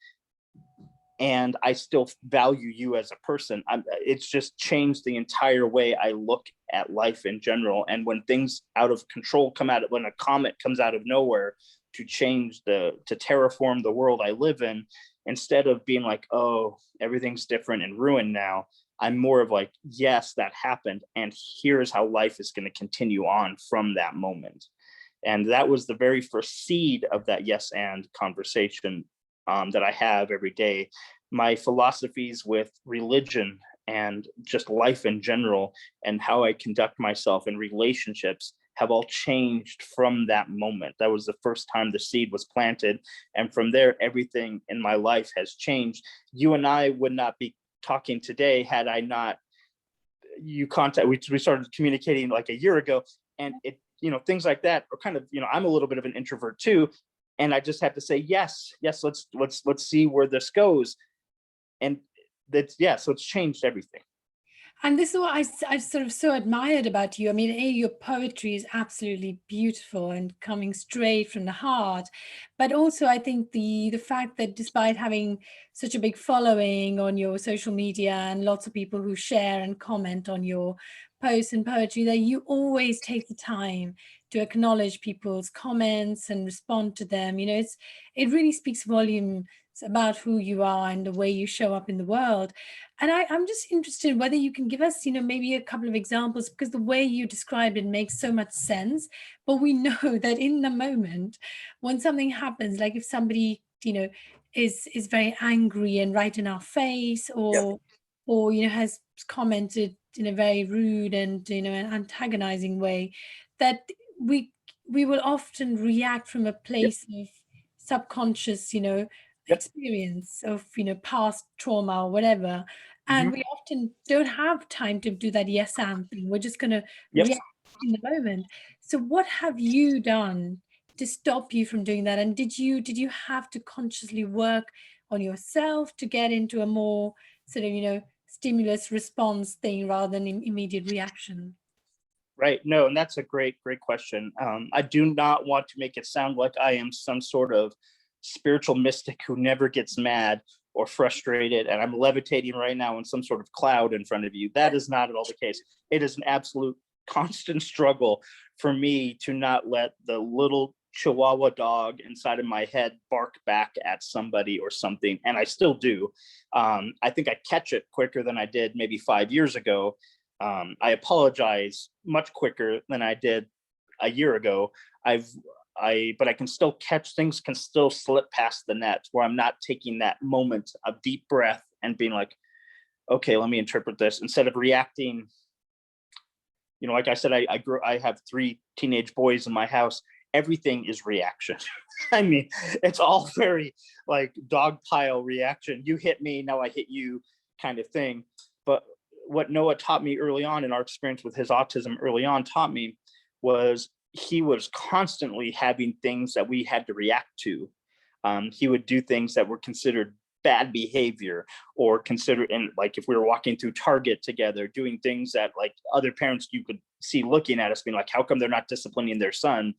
and I still value you as a person. It's just changed the entire way I look at life in general. And when things out of control come out, when a comet comes out of nowhere to terraform the world I live in, instead of being like, oh, everything's different and ruined now, I'm more of like, yes, that happened. And here's how life is going to continue on from that moment. And that was the very first seed of that yes and conversation that I have every day. My philosophies with religion and just life in general and how I conduct myself in relationships have all changed from that moment. That was the first time the seed was planted. And from there, everything in my life has changed. You and I would not be talking today had I not we started communicating like a year ago, and it, things like that are kind of, I'm a little bit of an introvert too. And I just have to say, yes, let's see where this goes. And so it's changed everything. And this is what I sort of so admired about you. I mean, your poetry is absolutely beautiful and coming straight from the heart. But also, I think the fact that despite having such a big following on your social media and lots of people who share and comment on your posts and poetry, that you always take the time to acknowledge people's comments and respond to them. It really speaks volumes about who you are and the way you show up in the world. And I'm just interested whether you can give us, maybe a couple of examples, because the way you described it makes so much sense. But we know that in the moment, when something happens, like if somebody, is very angry and right in our face, Yep. or has commented in a very rude and an antagonizing way, that we we will often react from a Yep. place of subconscious Yep. experience of past trauma or whatever, and Hmm. we often don't have time to do that yes and thing. We're just going to Yep. react in the moment. So what have you done to stop you from doing that? And did you have to consciously work on yourself to get into a more sort of stimulus response thing rather than immediate reaction? Right. No, and that's a great question. I do not want to make it sound like I am some sort of spiritual mystic who never gets mad or frustrated, and I'm levitating right now in some sort of cloud in front of you. That is not at all the case. It is an absolute constant struggle for me to not let the little Chihuahua dog inside of my head bark back at somebody or something, and I still do. I think I catch it quicker than I did maybe 5 years ago. I apologize much quicker than I did a year ago. But I can still catch things, can still slip past the net where I'm not taking that moment of deep breath and being like, okay, let me interpret this instead of reacting. Like I said, I have 3 teenage boys in my house. Everything is reaction. I mean, it's all very like dog pile reaction. You hit me, now I hit you kind of thing. But what Noah taught me early on in our experience with his autism early on taught me was he was constantly having things that we had to react to. He would do things that were considered bad behavior, or consider, and like if we were walking through Target together, doing things that like other parents you could see looking at us being like, how come they're not disciplining their son?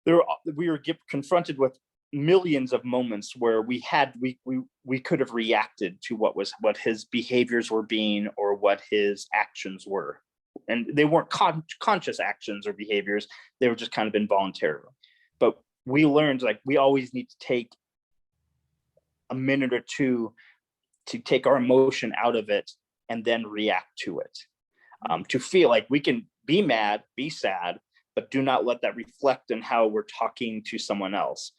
We were confronted with millions of moments where we could have reacted to what his behaviors were being, or what his actions were, and they weren't conscious actions or behaviors. They were just kind of involuntary. But we learned, like, we always need to take a minute or two to take our emotion out of it and then react to it, to feel like we can be mad, be sad, but do not let that reflect in how we're talking to someone else,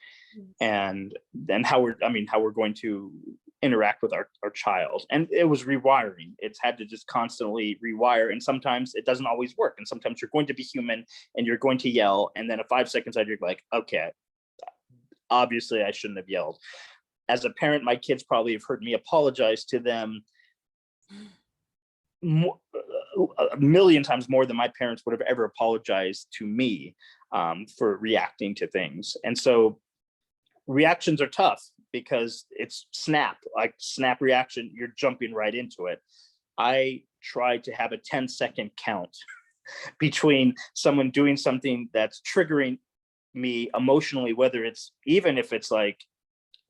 and then how we're going to interact with our child. And it was rewiring. It's had to just constantly rewire, and sometimes it doesn't always work, and sometimes you're going to be human and you're going to yell, and then 5 seconds later you're like, okay, obviously I shouldn't have yelled. As a parent, my kids probably have heard me apologize to them a million times more than my parents would have ever apologized to me, for reacting to things. And so reactions are tough because it's snap reaction. You're jumping right into it. I try to have a 10-second count between someone doing something that's triggering me emotionally, whether it's, even if it's like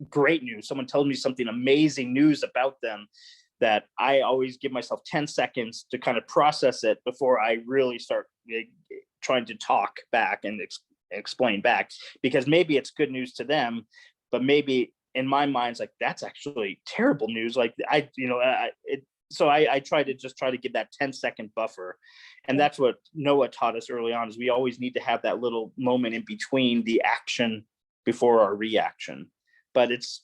great news, someone tells me something amazing news about them, that I always give myself 10 seconds to kind of process it before I really start trying to talk back and explain back, because maybe it's good news to them, but maybe in my mind it's like, that's actually terrible news. Like so I try to give that 10-second buffer. And that's what Noah taught us early on, is we always need to have that little moment in between the action before our reaction. But it's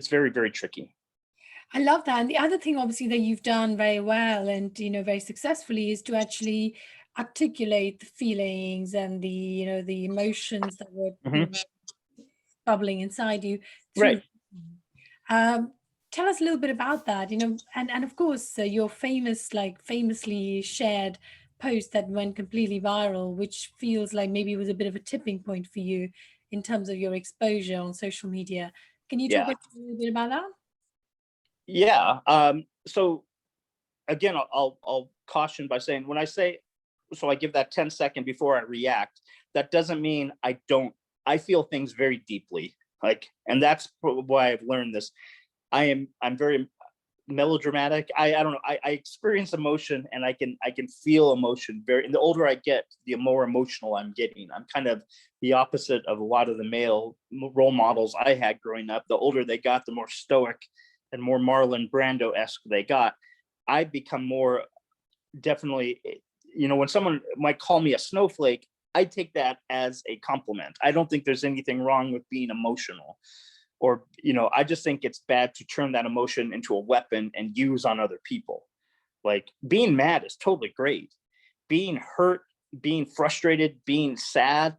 very, very tricky. I love that. And the other thing, obviously, that you've done very well and very successfully is to actually articulate the feelings and the emotions that were Mm-hmm. bubbling inside you through. Right. Tell us a little bit about that, and of course your famously shared post that went completely viral, which feels like maybe it was a bit of a tipping point for you in terms of your exposure on social media. Can you talk Yeah. a little bit about that? Yeah. So again, I'll caution by saying, when I say, so I give that 10-second before I react, that doesn't mean I feel things very deeply. Like, and that's why I've learned this. I'm very melodramatic. I don't know. I experience emotion, and I can feel emotion very. And the older I get, the more emotional I'm getting. I'm kind of the opposite of a lot of the male role models I had growing up. The older they got, the more stoic and more Marlon Brando-esque they got. I become more, definitely, when someone might call me a snowflake, I take that as a compliment. I don't think there's anything wrong with being emotional or, I just think it's bad to turn that emotion into a weapon and use on other people. Like, being mad is totally great. Being hurt, being frustrated, being sad,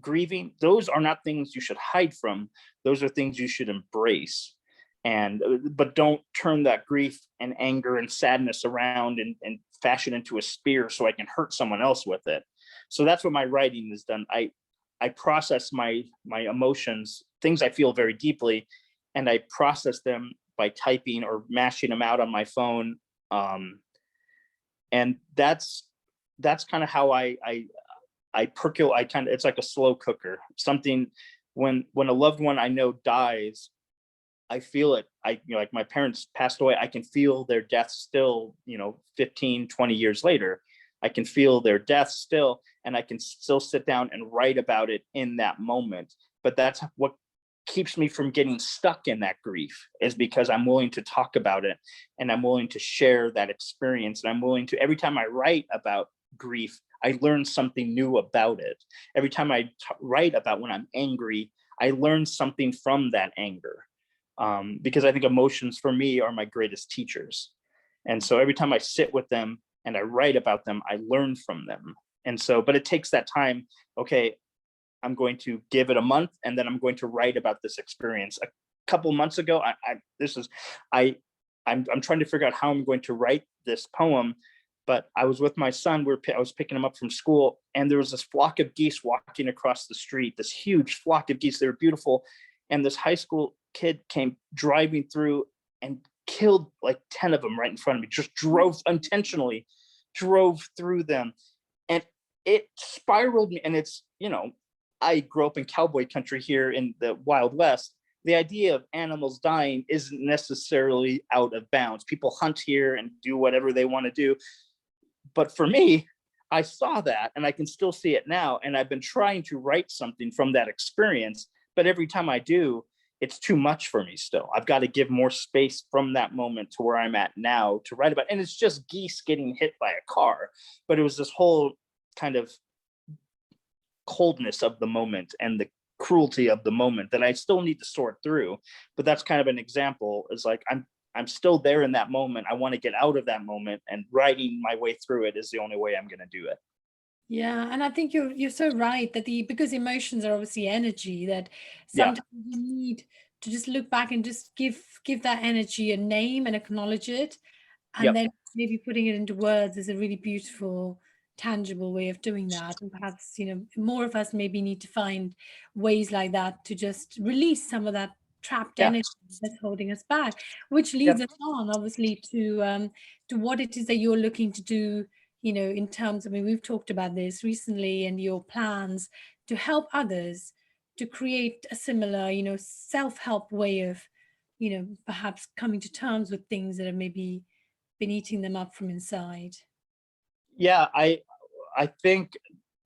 grieving, those are not things you should hide from. Those are things you should embrace. But don't turn that grief and anger and sadness around and fashion into a spear so I can hurt someone else with it. So that's what my writing has done. I process my emotions, things I feel very deeply, and I process them by typing or mashing them out on my phone. And that's kind of how I percolate. It's like a slow cooker. Something, when a loved one I know dies, I feel it. Like, my parents passed away, I can feel their death still, 15, 20 years later. I can feel their death still, and I can still sit down and write about it in that moment. But that's what keeps me from getting stuck in that grief, is because I'm willing to talk about it, and I'm willing to share that experience. And I'm willing to, every time I write about grief, I learn something new about it. Every time I write about when I'm angry, I learn something from that anger. Because I think emotions for me are my greatest teachers. And so every time I sit with them and I write about them, I learn from them. And so, but it takes that time. Okay, I'm going to give it a month, and then I'm going to write about this experience. A couple months ago, I'm trying to figure out how I'm going to write this poem. But I was with my son. I was picking him up from school, and there was this flock of geese walking across the street. This huge flock of geese. They were beautiful, and this high school kid came driving through and killed like 10 of them right in front of me. Just intentionally drove through them, and it spiraled me. And it's, I grew up in cowboy country here in the Wild West. The idea of animals dying isn't necessarily out of bounds. People hunt here and do whatever they want to do. But for me, I saw that, and I can still see it now. And I've been trying to write something from that experience. But every time I do, it's too much for me still. I've got to give more space from that moment to where I'm at now to write about. And it's just geese getting hit by a car. But it was this whole kind of coldness of the moment and the cruelty of the moment that I still need to sort through. But that's kind of an example. Is like, I'm still there in that moment. I want to get out of that moment, and writing my way through it is the only way I'm going to do it. Yeah, and I think you're so right that because emotions are obviously energy, that Yeah. sometimes you need to just look back and just give that energy a name and acknowledge it, and Yep. then maybe putting it into words is a really beautiful, tangible way of doing that. And perhaps, more of us maybe need to find ways like that to just release some of that trapped Yeah. energy that's holding us back, which leads Yep. us on obviously to what it is that you're looking to do, in terms of, I mean, we've talked about this recently, and your plans to help others to create a similar, self-help way of, perhaps coming to terms with things that have maybe been eating them up from inside. Yeah. I think,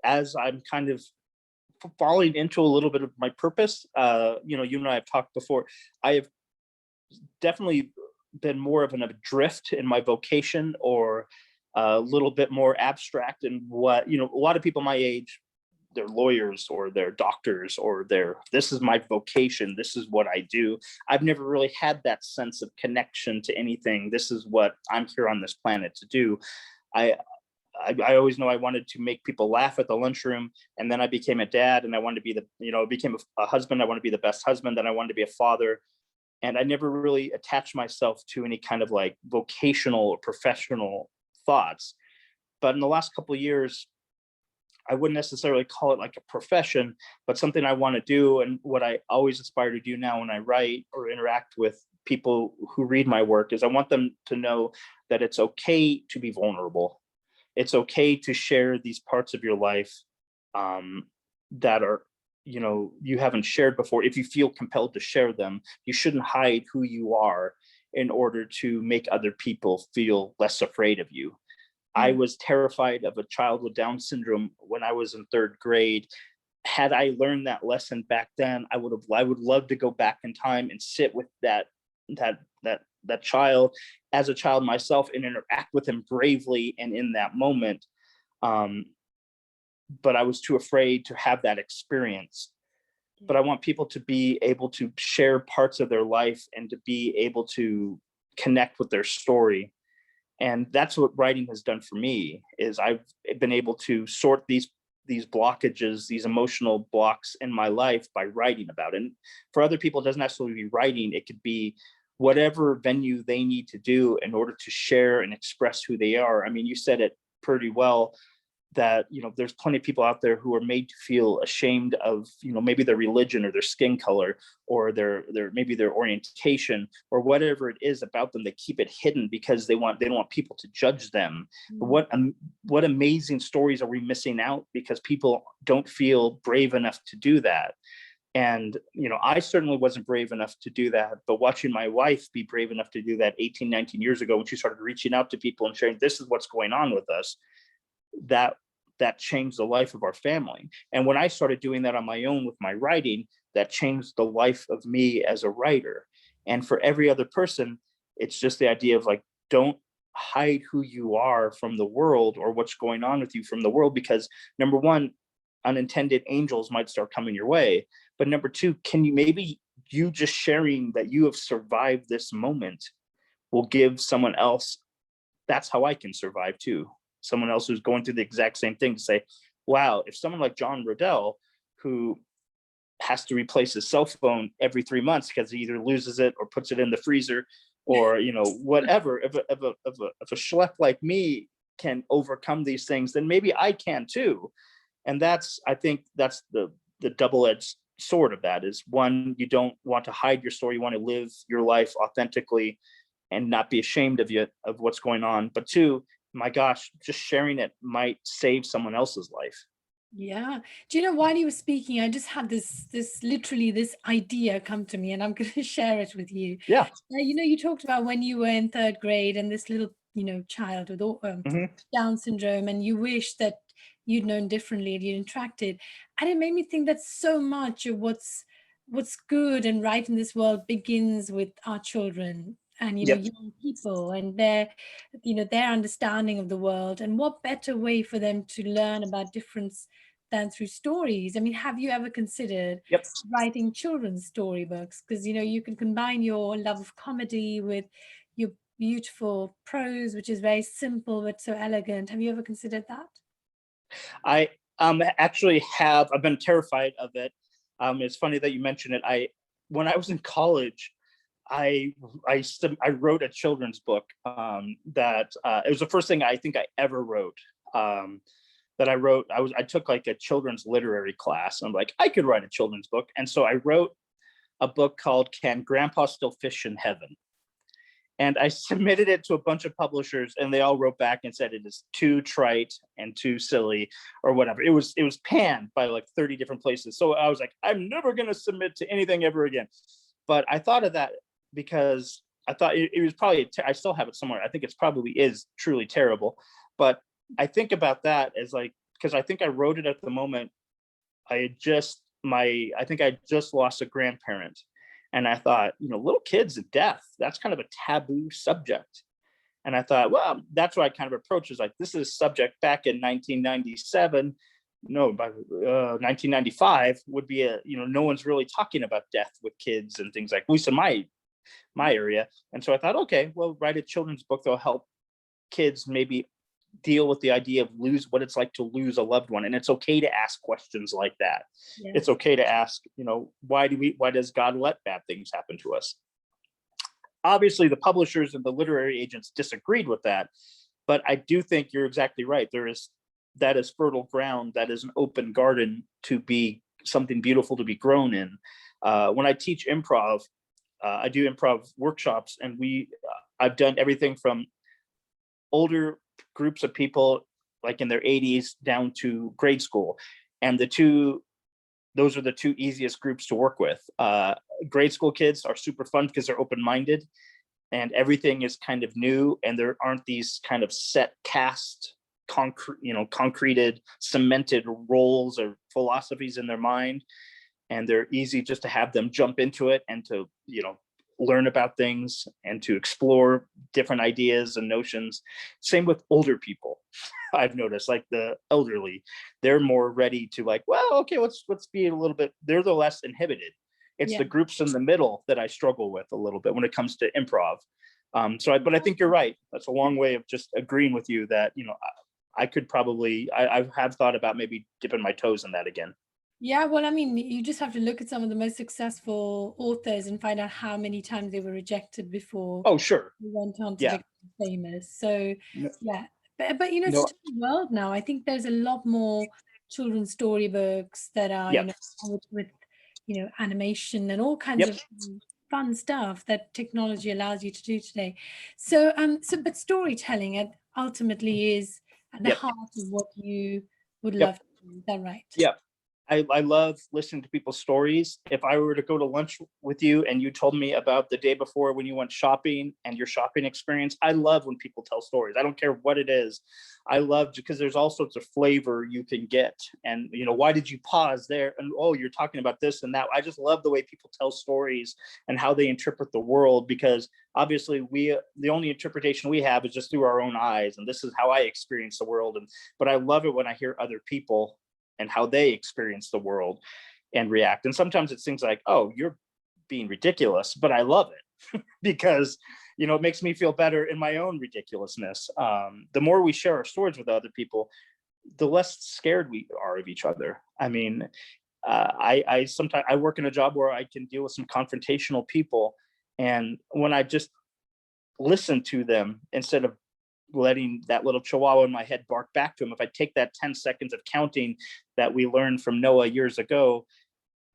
as I'm kind of falling into a little bit of my purpose, you and I have talked before, I have definitely been more of an adrift in my vocation, or a little bit more abstract in what, a lot of people my age, they're lawyers or they're doctors, or this is my vocation, this is what I do. I've never really had that sense of connection to anything. This is what I'm here on this planet to do. I always know I wanted to make people laugh at the lunchroom, and then I became a dad, and I wanted to be became a husband. I want to be the best husband, then I wanted to be a father. And I never really attached myself to any kind of like vocational or professional thoughts. But in the last couple of years, I wouldn't necessarily call it like a profession, but something I want to do, and what I always aspire to do now when I write or interact with people who read my work, is I want them to know that it's okay to be vulnerable. It's okay to share these parts of your life that are, you haven't shared before. If you feel compelled to share them, you shouldn't hide who you are in order to make other people feel less afraid of you. I was terrified of a child with Down syndrome when I was in third grade. Had I learned that lesson back then, I would love to go back in time and sit with that child as a child myself, and interact with him bravely and in that moment. But I was too afraid to have that experience. but I want people to be able to share parts of their life and to be able to connect with their story. And that's what writing has done for me, is I've been able to sort these blockages, these emotional blocks in my life by writing about it. And for other people, it doesn't necessarily be writing. It could be whatever venue they need to do in order to share and express who they are. I mean, you said it pretty well, that, you know, there's plenty of people out there who are made to feel ashamed of, you know, maybe their religion or their skin color or their maybe their orientation or whatever it is about them. They keep it hidden because they don't want people to judge them. What amazing stories are we missing out because people don't feel brave enough to do that? And, you know, I certainly wasn't brave enough to do that, but watching my wife be brave enough to do that 18, 19 years ago, when she started reaching out to people and sharing, this is what's going on with us, that changed the life of our family. And when I started doing that on my own with my writing, that changed the life of me as a writer. And for every other person, it's just the idea of like, don't hide who you are from the world or what's going on with you from the world, because number one, unintended angels might start coming your way. But number two, you just sharing that you have survived this moment will give someone else, that's how I can survive too. Someone else who's going through the exact same thing, to say, wow, if someone like John Roedel, who has to replace his cell phone every 3 months because he either loses it or puts it in the freezer or, you know, whatever, if a schlep like me can overcome these things, then maybe I can too. And I think that's the double-edged sword of that, is one, you don't want to hide your story. You want to live your life authentically and not be ashamed of what's going on. But two, my gosh, just sharing it might save someone else's life. Yeah. Do you know, while you were speaking, I just had this literally this idea come to me, and I'm going to share it with you. Yeah. You know, you talked about when you were in third grade and this little, you know, child with Down syndrome, and you wish that you'd known differently and you'd interacted. And it made me think that so much of what's good and right in this world begins with our children and, you know, Yep. young people and their, you know, their understanding of the world. And what better way for them to learn about difference than through stories? I mean, have you ever considered Yep. writing children's storybooks? Because, you know, you can combine your love of comedy with your beautiful prose, which is very simple but so elegant. Have you ever considered that? I actually have. I've been terrified of it. It's funny that you mentioned it. When I was in college, I wrote a children's book that it was the first thing I think I ever wrote. That I wrote. I took like a children's literary class. I'm like, I could write a children's book, and so I wrote a book called "Can Grandpa Still Fish in Heaven?" And I submitted it to a bunch of publishers, and they all wrote back and said it is too trite and too silly or whatever. It was panned by like 30 different places. So I was like, I'm never going to submit to anything ever again. But I thought of that because I thought it was probably, I still have it somewhere. I think it's probably is truly terrible. But I think about that as like, because I think I wrote it at the moment. I think I just lost a grandparent. And I thought, you know, little kids and death, that's kind of a taboo subject. And I thought, well, that's what I kind of approach is like, this is a subject back in 1997. No, by 1995 would be no one's really talking about death with kids and things like, at least in my area. And so I thought, okay, well, write a children's book that'll help kids maybe deal with the idea of what it's like to lose a loved one. And it's okay to ask questions like that. Yeah. It's okay to ask, you know, why does God let bad things happen to us? Obviously the publishers and the literary agents disagreed with that, but I do think you're exactly right. That is fertile ground. That is an open garden to be something beautiful to be grown in. When I teach improv, I do improv workshops, and I've done everything from older groups of people like in their 80s down to grade school, and those are the two easiest groups to work with. Grade school kids are super fun because they're open-minded and everything is kind of new, and there aren't these kind of set cast concreted cemented roles or philosophies in their mind, and they're easy just to have them jump into it and to learn about things and to explore different ideas and notions. Same with older people. I've noticed, like the elderly, they're more ready to like, well, okay, let's be a little bit, they're the less inhibited. It's Yeah. the groups in the middle that I struggle with a little bit when it comes to improv. But I think you're right. That's a long way of just agreeing with you that, I could probably, I have thought about maybe dipping my toes in that again. Yeah, well, I mean, you just have to look at some of the most successful authors and find out how many times they were rejected before Oh, sure. they went on to Yeah. become famous. So, No, yeah, but it's no, just the world now. I think there's a lot more children's storybooks that are, yep. with animation and all kinds Yep. of fun stuff that technology allows you to do today. So, but storytelling ultimately is at the Yep. heart of what you would Yep. love to do. Is that right? Yep. I love listening to people's stories. If I were to go to lunch with you and you told me about the day before when you went shopping and your shopping experience, I love when people tell stories. I don't care what it is. I love, because there's all sorts of flavor you can get. And, why did you pause there? And, oh, you're talking about this and that. I just love the way people tell stories and how they interpret the world, because obviously the only interpretation we have is just through our own eyes. And this is how I experience the world. But I love it when I hear other people and how they experience the world and react. And sometimes it's things like, oh, you're being ridiculous, but I love it because, it makes me feel better in my own ridiculousness. The more we share our stories with other people, the less scared we are of each other. I mean, I sometimes I work in a job where I can deal with some confrontational people. And when I just listen to them instead of letting that little chihuahua in my head bark back to him, if I take that 10 seconds of counting that we learned from Noah years ago,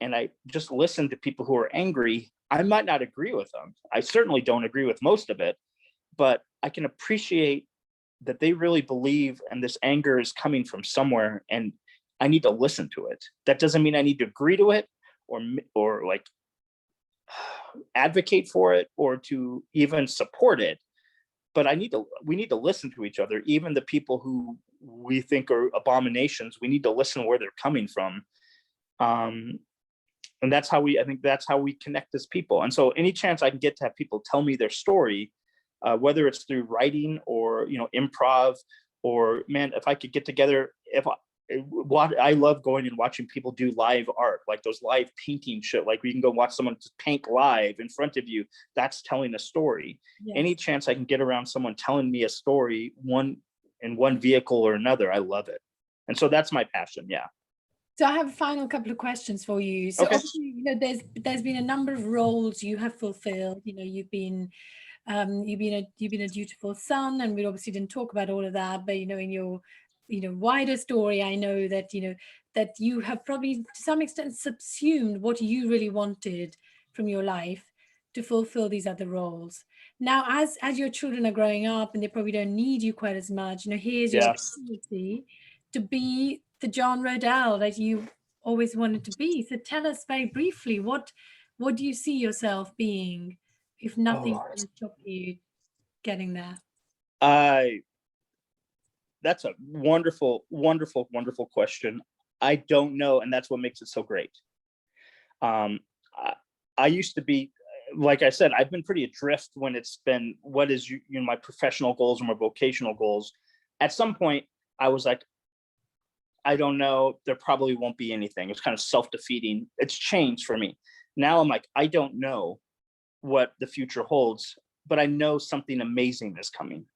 and I just listen to people who are angry, I might not agree with them. I certainly don't agree with most of it, but I can appreciate that they really believe and this anger is coming from somewhere, and I need to listen to it. That doesn't mean I need to agree to it or like advocate for it or to even support it. But we need to listen to each other, even the people who we think are abominations. We need to listen where they're coming from. And I think that's how we connect as people. And so any chance I can get to have people tell me their story, whether it's through writing or, improv, or man, if I could get together, what I love going and watching people do live art, like those live painting shit. Like we can go watch someone paint live in front of you. That's telling a story. Yes. Any chance I can get around someone telling me a story, one vehicle or another, I love it. And so that's my passion. Yeah. So I have a final couple of questions for you. So obviously, there's been a number of roles you have fulfilled. You've been a dutiful son, and we obviously didn't talk about all of that. But in your wider story, I know that that you have probably to some extent subsumed what you really wanted from your life to fulfill these other roles. Now, as your children are growing up and they probably don't need you quite as much, here's your opportunity to be the John Roedel that you always wanted to be. So tell us very briefly, what do you see yourself being, if nothing can stop you getting there? That's a wonderful, wonderful, wonderful question. I don't know, and that's what makes it so great. I used to be, like I said, I've been pretty adrift when it's been what is my professional goals or my vocational goals. At some point, I was like, I don't know, there probably won't be anything. It's kind of self-defeating. It's changed for me. Now I'm like, I don't know what the future holds, but I know something amazing is coming.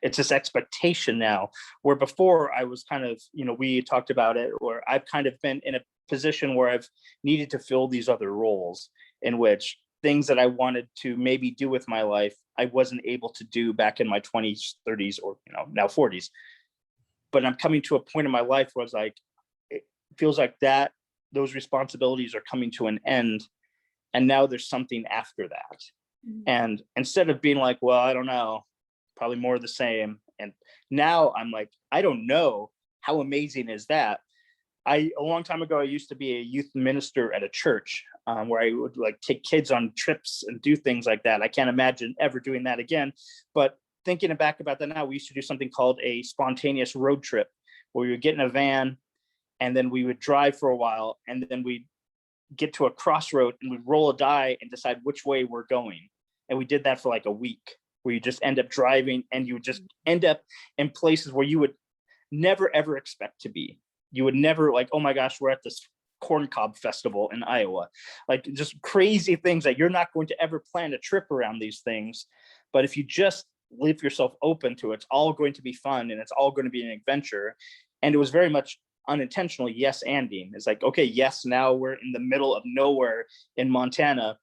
It's this expectation now, where before I was kind of, we talked about it, or I've kind of been in a position where I've needed to fill these other roles in which things that I wanted to maybe do with my life, I wasn't able to do back in my 20s, 30s, or now 40s. But I'm coming to a point in my life where it's like, it feels like those responsibilities are coming to an end. And now there's something after that. Mm-hmm. And instead of being like, well, I don't know, probably more of the same. And now I'm like, I don't know, how amazing is that? A long time ago, I used to be a youth minister at a church where I would like take kids on trips and do things like that. I can't imagine ever doing that again. But thinking back about that now, we used to do something called a spontaneous road trip, where we would get in a van and then we would drive for a while, and then we'd get to a crossroad and we'd roll a die and decide which way we're going. And we did that for like a week. where you just end up driving and you just end up in places where you would never, ever expect to be. You would never like, oh my gosh, we're at this corn cob festival in Iowa. Like just crazy things that you're not going to ever plan a trip around these things. But if you just leave yourself open to it, it's all going to be fun and it's all going to be an adventure. And it was very much unintentional yes anding. It's like, okay, yes, now we're in the middle of nowhere in Montana.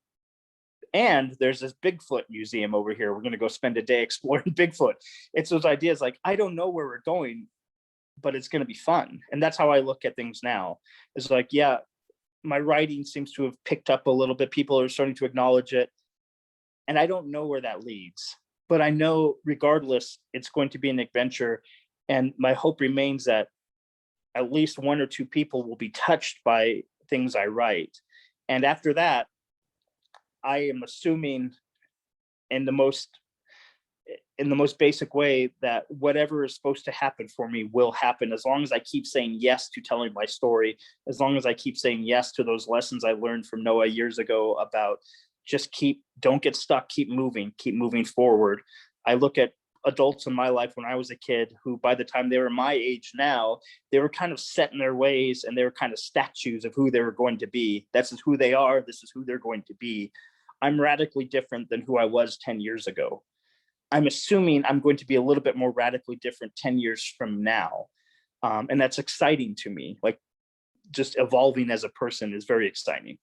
And there's this Bigfoot museum over here. We're going to go spend a day exploring Bigfoot. It's those ideas like, I don't know where we're going, but it's going to be fun. And that's how I look at things now. It's like, yeah, my writing seems to have picked up a little bit. People are starting to acknowledge it. And I don't know where that leads, but I know regardless, it's going to be an adventure. And my hope remains that at least one or two people will be touched by things I write. And after that, I am assuming in the most basic way that whatever is supposed to happen for me will happen, as long as I keep saying yes to telling my story, as long as I keep saying yes to those lessons I learned from Noah years ago about just don't get stuck, keep moving forward. I look at adults in my life when I was a kid who, by the time they were my age now, they were kind of set in their ways and they were kind of statues of who they were going to be. This is who they are. This is who they're going to be. I'm radically different than who I was 10 years ago. I'm assuming I'm going to be a little bit more radically different 10 years from now. And that's exciting to me. Like just evolving as a person is very exciting.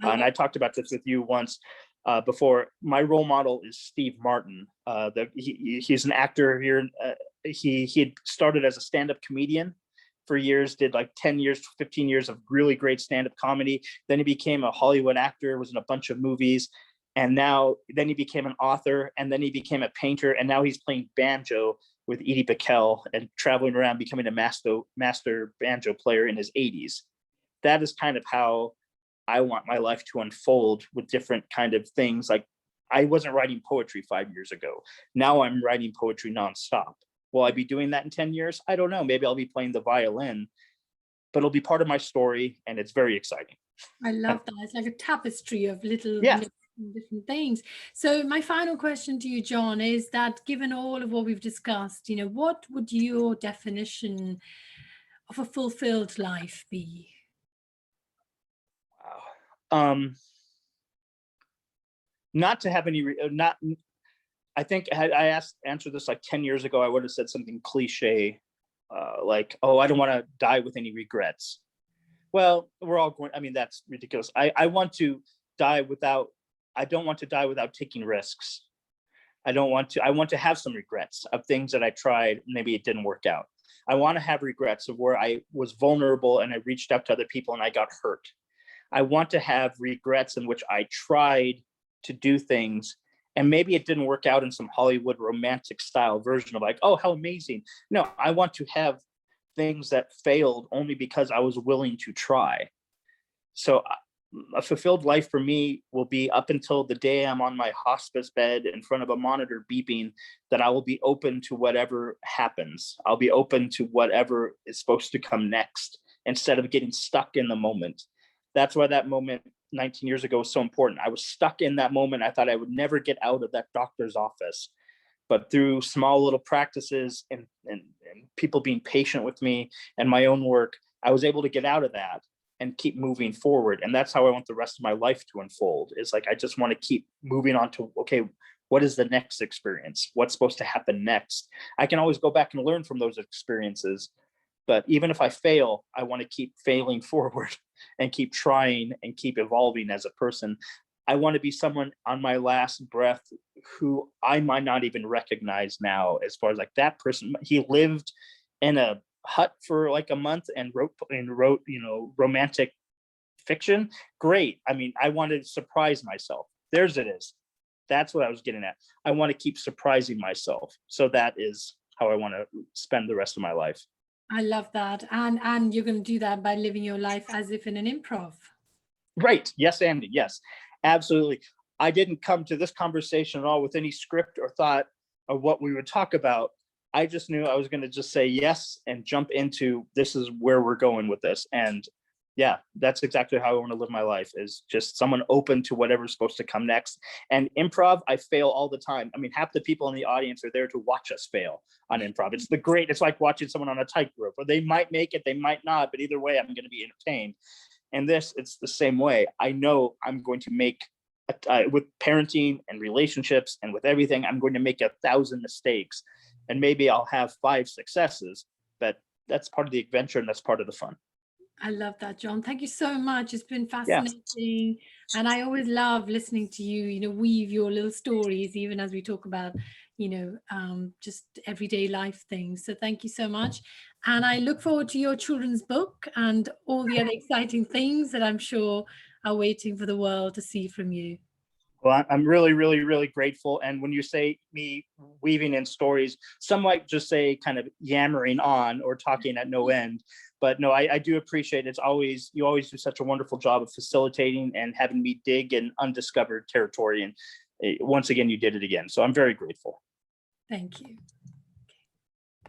And I talked about this with you once before. My role model is Steve Martin. He's an actor here. He had started as a stand-up comedian for years, did like 10 years, 15 years of really great stand-up comedy. Then he became a Hollywood actor, was in a bunch of movies. And then he became an author, and then he became a painter. And now he's playing banjo with Edie Bickel and traveling around becoming a master banjo player in his 80s. That is kind of how I want my life to unfold, with different kind of things. Like I wasn't writing poetry 5 years ago. Now I'm writing poetry nonstop. Will I be doing that in 10 years? I don't know. Maybe I'll be playing the violin, but it'll be part of my story, and it's very exciting. I love that. It's like a tapestry of little different things. So my final question to you, John, is that given all of what we've discussed, what would your definition of a fulfilled life be? Not to have any, I think had I answered this like 10 years ago, I would have said something cliche, like, oh, I don't want to die with any regrets. Well, we're all going, I mean, that's ridiculous. I don't want to die without taking risks. I want to have some regrets of things that I tried, maybe it didn't work out. I want to have regrets of where I was vulnerable and I reached out to other people and I got hurt. I want to have regrets in which I tried to do things and maybe it didn't work out in some Hollywood romantic style version of like, oh, how amazing. No, I want to have things that failed only because I was willing to try. So a fulfilled life for me will be up until the day I'm on my hospice bed in front of a monitor beeping, that I will be open to whatever happens. I'll be open to whatever is supposed to come next instead of getting stuck in the moment. That's why that moment 19 years ago was so important. I was stuck in that moment. I thought I would never get out of that doctor's office. But through small little practices and people being patient with me and my own work, I was able to get out of that and keep moving forward. And that's how I want the rest of my life to unfold. It's like, I just want to keep moving on to, okay, what is the next experience? What's supposed to happen next? I can always go back and learn from those experiences. But even if I fail, I want to keep failing forward and keep trying and keep evolving as a person. I want to be someone on my last breath who I might not even recognize now, as far as like that person. He lived in a hut for like a month and wrote, romantic fiction. Great. I mean, I wanted to surprise myself. There's it is. That's what I was getting at. I want to keep surprising myself. So that is how I want to spend the rest of my life. I love that. And you're going to do that by living your life as if in an improv. Right. Yes, Andy. Yes, absolutely. I didn't come to this conversation at all with any script or thought of what we would talk about. I just knew I was going to just say yes and jump into, this is where we're going with this. And Yeah, that's exactly how I want to live my life, is just someone open to whatever's supposed to come next. And improv, I fail all the time. I mean, half the people in the audience are there to watch us fail on improv. It's like watching someone on a tightrope, or they might make it, they might not, but either way, I'm going to be entertained. And this, it's the same way. I know I'm going to make, with parenting and relationships and with everything, I'm going to make 1,000 mistakes, and maybe I'll have 5 successes, but that's part of the adventure and that's part of the fun. I love that, John. Thank you so much. It's been Yeah. fascinating. And I always love listening to you, weave your little stories, even as we talk about, just everyday life things. So thank you so much. And I look forward to your children's book and all the other exciting things that I'm sure are waiting for the world to see from you. Well, I'm really, really, really grateful. And when you say me weaving in stories, some might just say kind of yammering on or talking at no end. But no, I do appreciate it. You always do such a wonderful job of facilitating and having me dig in undiscovered territory. And once again, you did it again. So I'm very grateful. Thank you.